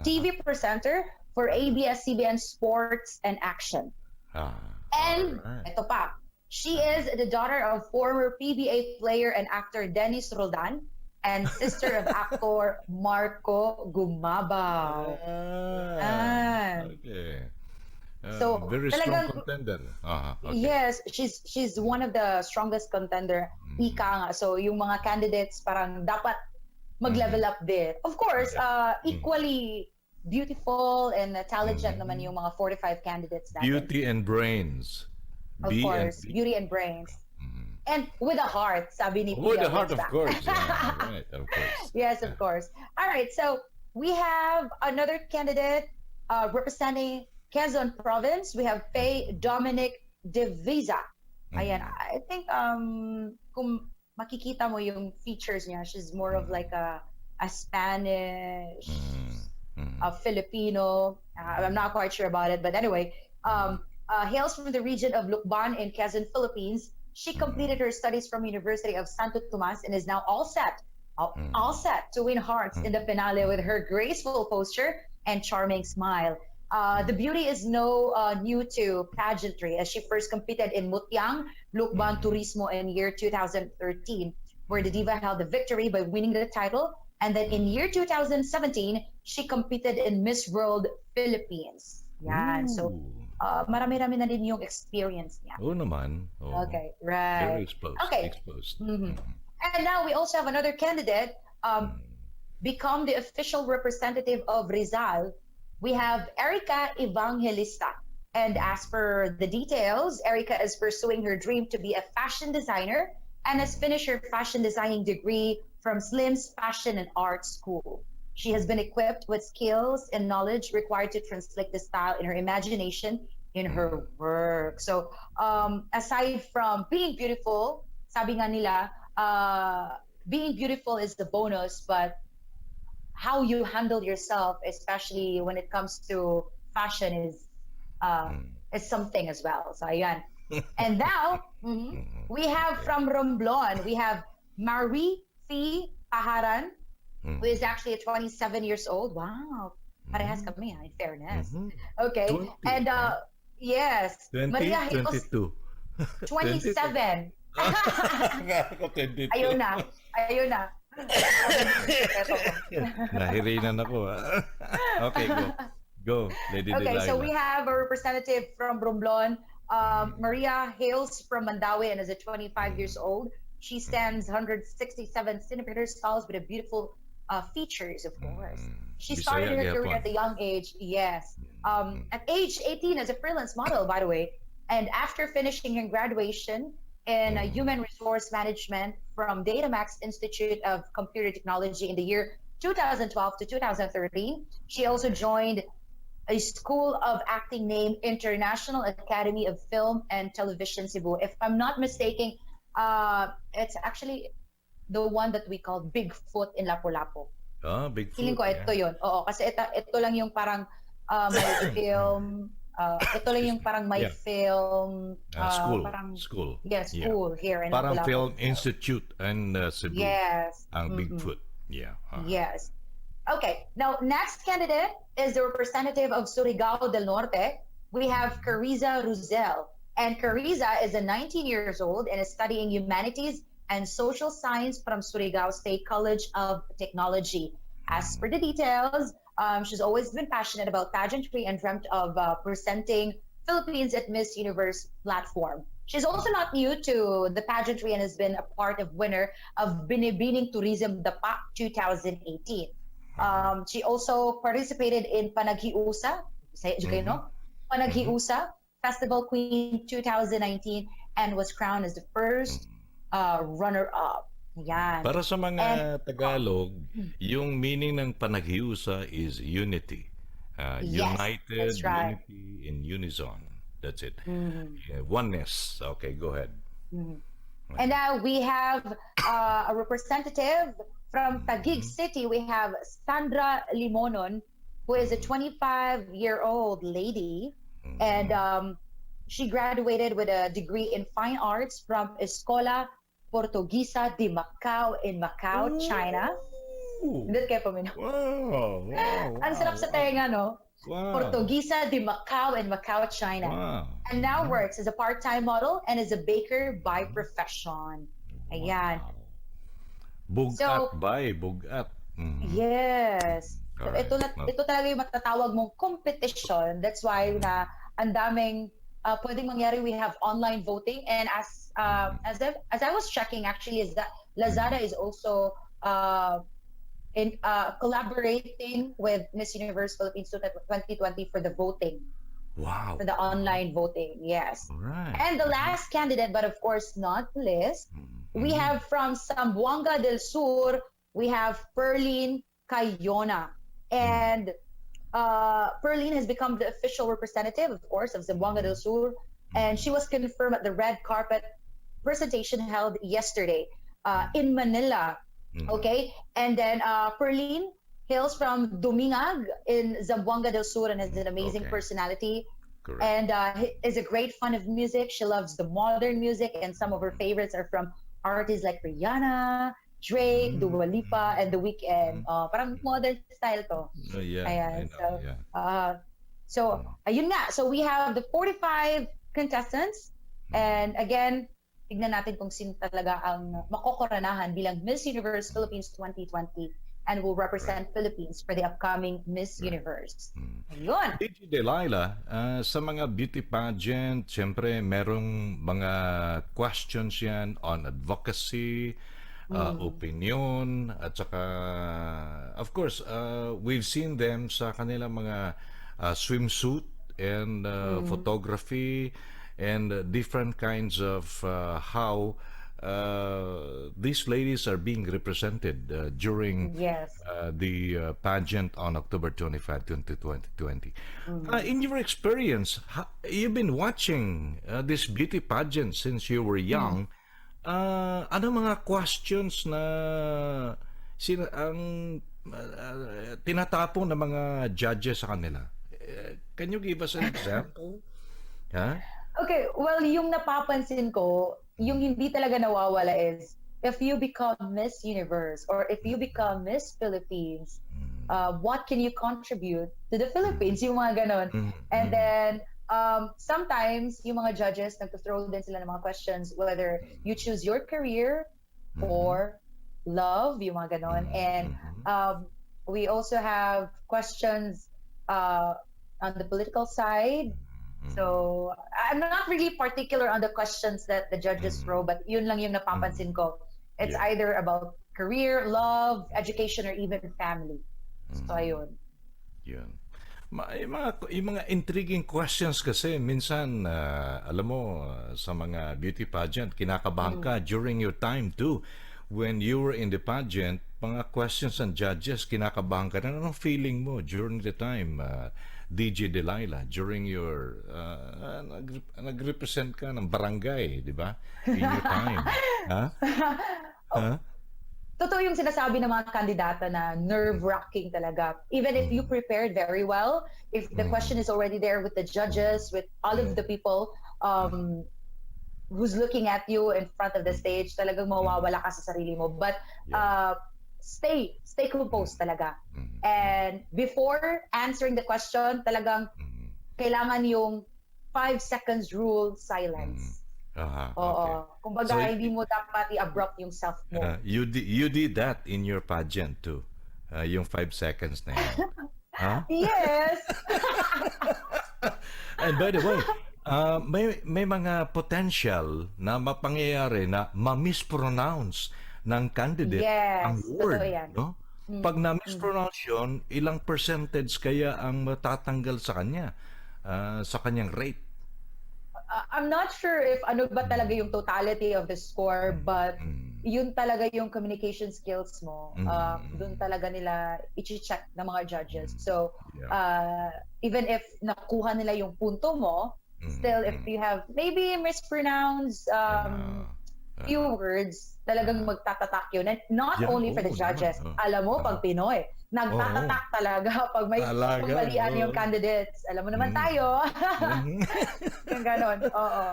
TV presenter for ABS-CBN Sports and Action. And ito pa, she is the daughter of former PBA player and actor Dennis Roldan and sister of actor Marco Gumabao. Okay. So, Very strong talagang, contender. Okay. yes, she's one of the strongest contender. Ika nga. So, yung mga candidates parang dapat mag-level up din. Of course, equally beautiful and talented naman yung mga 45 candidates natin. Beauty and brains. Of course, beauty and brains. And with a heart, sabi ni Pia. With a heart, of What's that? course. Yeah, right, of course. Yes, of course. All right, so we have another candidate representing Quezon Province. We have Faye Dominic Devisa. Ayan, I think kung makikita mo yung features niya, she's more of like a Spanish, a Filipino. I'm not quite sure about it, but anyway, hails from the region of Lucban in Quezon, Philippines. She completed her studies from University of Santo Tomas and is now all set to win hearts in the finale with her graceful posture and charming smile. The beauty is new to pageantry, as she first competed in Mutiang, Lucban Turismo in year 2013, where the diva held the victory by winning the title. And then in year 2017, she competed in Miss World Philippines. Yan. So, marami-rami na din yung experience niya. Oo naman. Oo. Okay, right. Very exposed. Okay. Exposed. And now we also have another candidate become the official representative of Rizal. We have Erica Evangelista. And as per the details, Erica is pursuing her dream to be a fashion designer and has finished her fashion designing degree from Slim's Fashion and Art School. She has been equipped with skills and knowledge required to translate the style in her imagination in her work. So, aside from being beautiful, sabi nga nila, being beautiful is the bonus, but how you handle yourself, especially when it comes to fashion, is something as well. So, ayan. And now, we have from Romblon, we have Marie Fee Paharan, who is actually 27 years old. Wow. Parehas kami, in fairness. Okay. 20. And, yes. 20, Maria Hills, 22. 27. Ako 22. Ayun na. Nahirinan ako. Okay, go. Go, Lady Okay, Delilah. so we have a representative from Romblon. Maria hails from Mandawi and is a 25 years old. She stands 167 centimeters tall with a beautiful features, of course. She started her career at a young age, yes. At age 18 as a freelance model, by the way. And after finishing her graduation in human resource management from Datamax Institute of Computer Technology in the year 2012 to 2013. She also joined a school of acting named International Academy of Film and Television Cebu. If I'm not mistaken, it's actually the one that we call Bigfoot in Lapu-Lapu. Feeling Bigfoot. ko ito yun. Oo, kasi ito lang yung parang may film, ito lang yung parang may Yeah. film, parang, School. yeah, school here in Parang Lapu-Lapu. Film Institute and Cebu. Yes. Ang Bigfoot. Yeah. Yes. Okay. Now, next candidate is the representative of Surigao del Norte. We have Chrisja Josel. And Chrisja is a 19 years old and is studying humanities and social science from Surigao State College of Technology. As for the details, she's always been passionate about pageantry and dreamt of presenting Philippines at Miss Universe platform. She's also not new to the pageantry and has been a part of winner of Binibining Tourism Dapa 2018. She also participated in Panaghiusa, Panaghiusa Festival Queen 2019 and was crowned as the first runner-up. Yan. Para sa mga Tagalog, yung meaning ng Panaghiusa is unity. Yes, United, that's right. unity, in unison. That's it. Yeah, oneness. Okay, go ahead. And now we have a representative from Taguig City. We have Sandra Limonon, who is a 25-year-old lady. And she graduated with a degree in fine arts from Escola Portuguesa de Macau in Macau, China. Hindi kayo paminaw. Wow. Ang sarap sa tenga, no? Wow. Portuguesa de Macau in Macau, China. Wow. And now works as a part-time model and is a baker by profession. Ayan. Bugat bugat. Yes. So Alright. ito talaga yung matatawag mong competition. That's why na ang daming pwedeng mangyari. We have online voting, and as I was checking, actually, is that Lazada is also in collaborating with Miss Universe Philippines 2020 for the voting. Wow. For the online voting, yes. Right. And the last candidate, but of course not least, we have from Zamboanga del Sur, we have Perline Cayona. And Perline has become the official representative, of course, of Zamboanga del Sur. And she was confirmed at the red carpet presentation held yesterday in Manila. Okay? And then Perline hails from Dumingag in Zamboanga del Sur and has an amazing personality. Correct. And is a great fan of music. She loves the modern music, and some of her favorites are from artists like Rihanna, Drake, Dua Lipa, and The Weeknd. Parang modern style to. Yeah, Ayan. I know, yeah. So, ayun nga. So we have the 45 contestants. And again, tignan natin kung sino talaga ang makokoronahan bilang Miss Universe Philippines 2020 and will represent Philippines for the upcoming Miss Universe. Ayun. DJ Delilah, sa mga beauty pageant, siyempre merong mga questions yan on advocacy, opinion, at saka, of course, we've seen them sa kanilang mga swimsuit and photography and different kinds of how these ladies are being represented during the pageant on October 25, 2020. In your experience, you've been watching this beauty pageant since you were young. Ano mga questions na ang tinatapon ng mga judges sa kanila? Can you give us an example? Okay, well, yung napapansin ko, yung hindi talaga nawawala is, if you become Miss Universe or if you become Miss Philippines, what can you contribute to the Philippines? Yung mga ganon. And then, sometimes, yung mga judges, nagto-throw din sila ng mga questions, whether you choose your career or love, yung mga ganon. And we also have questions on the political side. So, I'm not really particular on the questions that the judges throw, but yun lang yung napapansin ko. It's either about career, love, education, or even family. So, ayun. Yun. Yung mga intriguing questions kasi, minsan, alam mo, sa mga beauty pageant, kinakabahan ka during your time too. When you were in the pageant, mga questions and judges, kinakabahan ka na. Anong feeling mo during the time, DJ Delilah, during your, nag-represent ka ng barangay, di ba? In your time. Ha? Oh, Ha? totoo yung sinasabi ng mga kandidata na nerve-wracking talaga. Even if you prepared very well, if the question is already there with the judges, with all of the people who's looking at you in front of the stage, talagang mawawala ka sa sarili mo. But Yeah. stay composed talaga. And before answering the question, talagang kailangan yung 5 seconds rule silence. Okay. Oo. Kumbaga, So, hindi mo dapat i-abrupt yung self mo. you did that in your pageant too. Yung 5 seconds na yun. Huh? Yes! And by the way, may mga potential na mapangyayari na ma-mispronounce ng candidate ang Yes, word. totoo yan. No? Pag na-mispronounce yun, ilang percentage kaya ang matatanggal sa kanya, sa kanyang rate? I'm not sure if ano ba talaga yung totality of the score, but yun talaga yung communication skills mo. Doon talaga nila i-check ng mga judges. So, even if nakuha nila yung punto mo, still if you have maybe mispronounced few words, talagang magtatatak yun. And not Yeah, only for the oo judges. naman, Alam mo, pag Pinoy, nagtatatak talaga pag may Talaga, pagmalian yung oo. candidates. Alam mo naman tayo. Yung ganon. Oo.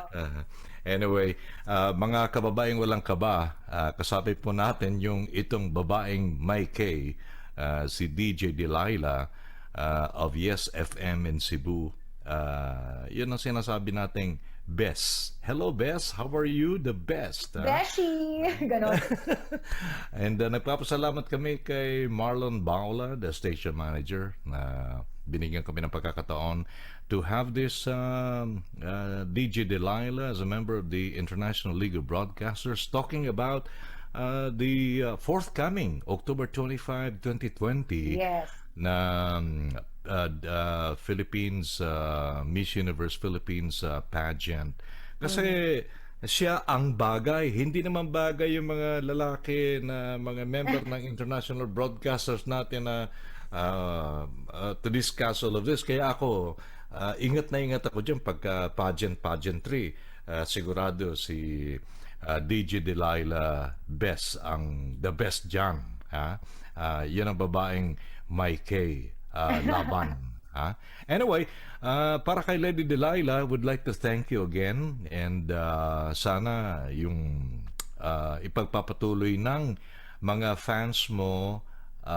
Anyway, mga kababaeng walang kaba, kasabi po natin yung itong babaeng May Kay, si DJ Delilah of Yes FM in Cebu. Yun ang sinasabi nating best. Hello, Bess. How are you? The best. Beshi! Ganon. And nagpapasalamat kami kay Marlon Baula, the station manager, na binigyan kami ng pagkakataon to have this DJ Delilah as a member of the International League of Broadcasters talking about the forthcoming October 25, 2020 Yes. na Philippines Miss Universe Philippines pageant. Kasi siya ang bagay. Hindi naman bagay yung mga lalaki na mga member ng international broadcasters natin na to discuss all of this. Kaya ako, ingat na ingat ako dyan pagka pageantry. Sigurado si DJ Delilah best ang the best dyan. Ha? Yun ang babaeng May Kay laban. Anyway, para kay Lady Delilah, would like to thank you again and sana yung ipagpapatuloy ng mga fans mo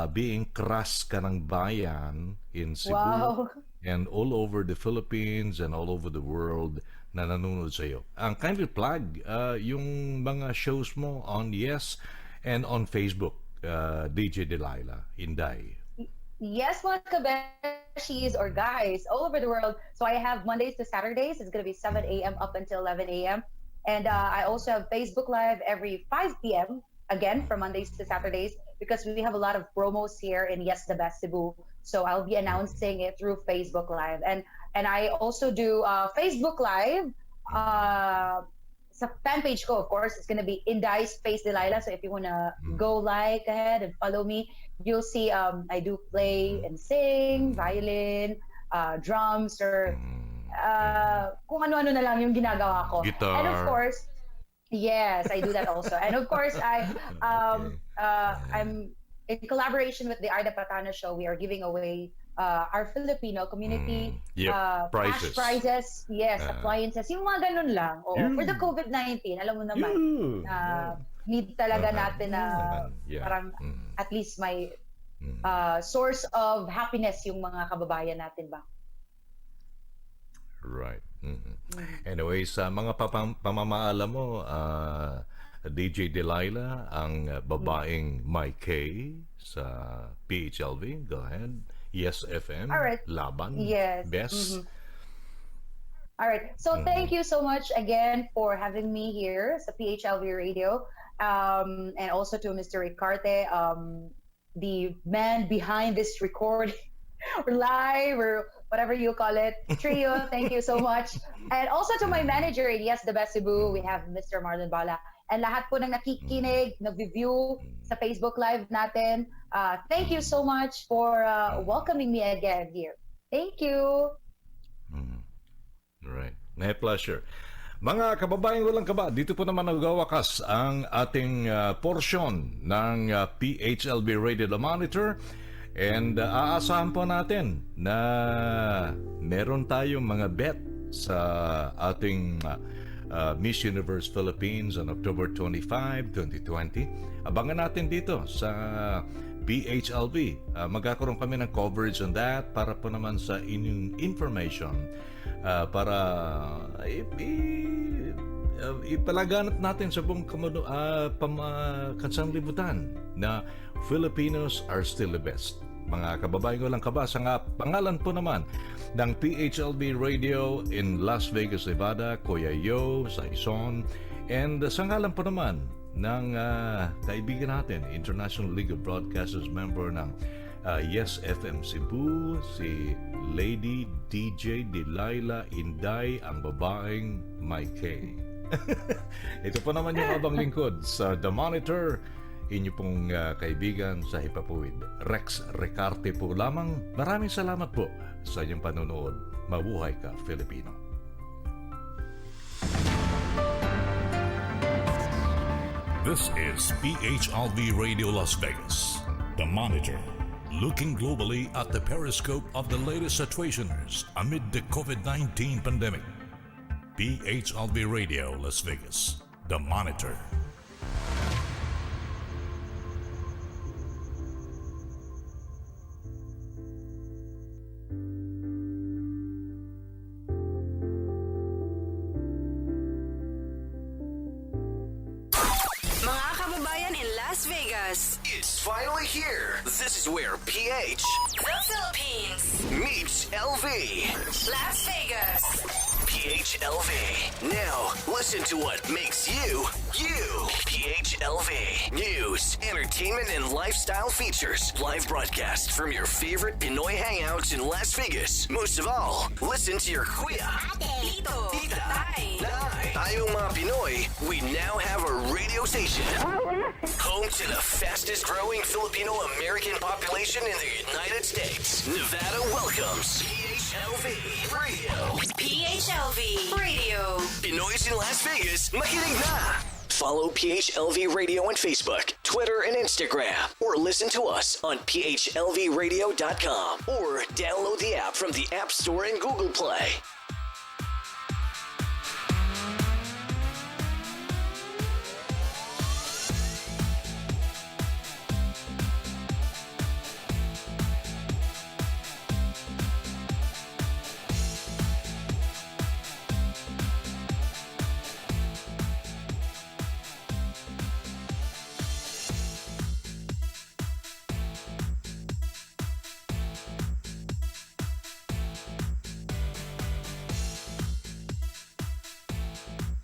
being crush ka ng bayan in Cebu Wow. and all over the Philippines and all over the world na nanonood sa iyo. Ang kindly plug yung mga shows mo on Yes and on Facebook, DJ Delilah, Inday. Yes, mga kabeshis or guys all over the world. So I have Mondays to Saturdays. It's going to be 7 a.m. up until 11 a.m. And I also have Facebook Live every 5 p.m. again from Mondays to Saturdays because we have a lot of promos here in Yes the Best Cebu. So I'll be announcing it through Facebook Live. And I also do Facebook Live sa fan page ko, of course. It's gonna be Inday Space Delilah. So if you wanna go like ahead and follow me, you'll see I do play and sing, violin, drums, or kung ano-ano na lang yung ginagawa ko. Guitar. And of course, yes, I do that also. And of course, I'm in collaboration with the Arda Patana show. We are giving away our Filipino community cash prizes, yes, appliances, yung mga ganun lang. Oo, for the COVID-19, alam mo naman, need talaga natin na parang at least may source of happiness yung mga kababayan natin ba? Right. Anyway, sa mga pamamaala mo, DJ Delilah, ang babaeng May Kay sa PHLV, go ahead. Yes FM, All right. Laban, Yes. Best. All right. So thank you so much again for having me here sa PHLV Radio, and also to Mr. RICARTE, the man behind this recording, or live, or whatever you call it, trio. Thank you so much, and also to my manager in Yes the Best Cebu. We have Mr. Marlon Bala, and lahat po ng nakikinig, nag-view sa Facebook Live natin. Thank you so much for welcoming me again here. Thank you. Right. My pleasure. Mga kababaeng walang kaba, dito po naman nagwawakas ang ating porsyon ng PHLB Radio The Monitor. And aasahan po natin na meron tayong mga bet sa ating Miss Universe Philippines on October 25, 2020. Abangan natin dito sa PHLB. Magkakaroon kami ng coverage on that para po naman sa inyong information para ipalaganap natin sa buong kansanlibutan na Filipinos are still the best. Mga kababayan ko lang kaba, sa pangalan po naman ng PHLB Radio in Las Vegas, Nevada, Kuya Yo, Saison, and sa ngalan po naman ng kaibigan natin, International League of Broadcasters member ng Yes FM Cebu, si Lady DJ Delilah Inday, ang babaeng may K. Ito po naman yung abang lingkod sa The Monitor, inyo pong kaibigan sa Hipapuwid, Rex RICARTE po lamang. Maraming salamat po sa inyong panonood. Mabuhay ka, Filipino. This is PHLV Radio Las Vegas, The Monitor, looking globally at the periscope of the latest situations amid the COVID-19 pandemic. PHLV Radio Las Vegas, The Monitor. Las Vegas. It's finally here. This is where PH, the Philippines, meets LV. Las Vegas. PHLV. Now, listen to what makes you, you. PHLV. News, entertainment, and lifestyle features. Live broadcast from your favorite Pinoy hangouts in Las Vegas. Most of all, listen to your kuya, Tito, tita, Tay, nay. Tayong mga Pinoy, we now have a radio station. Home to the fastest growing Filipino-American population in the United States. Nevada welcomes PHLV Radio. PHLV Radio. Pinoy's in Las Vegas, makinig na! Follow PHLV Radio on Facebook, Twitter, and Instagram. Or listen to us on phlvradio.com. Or download the app from the App Store and Google Play.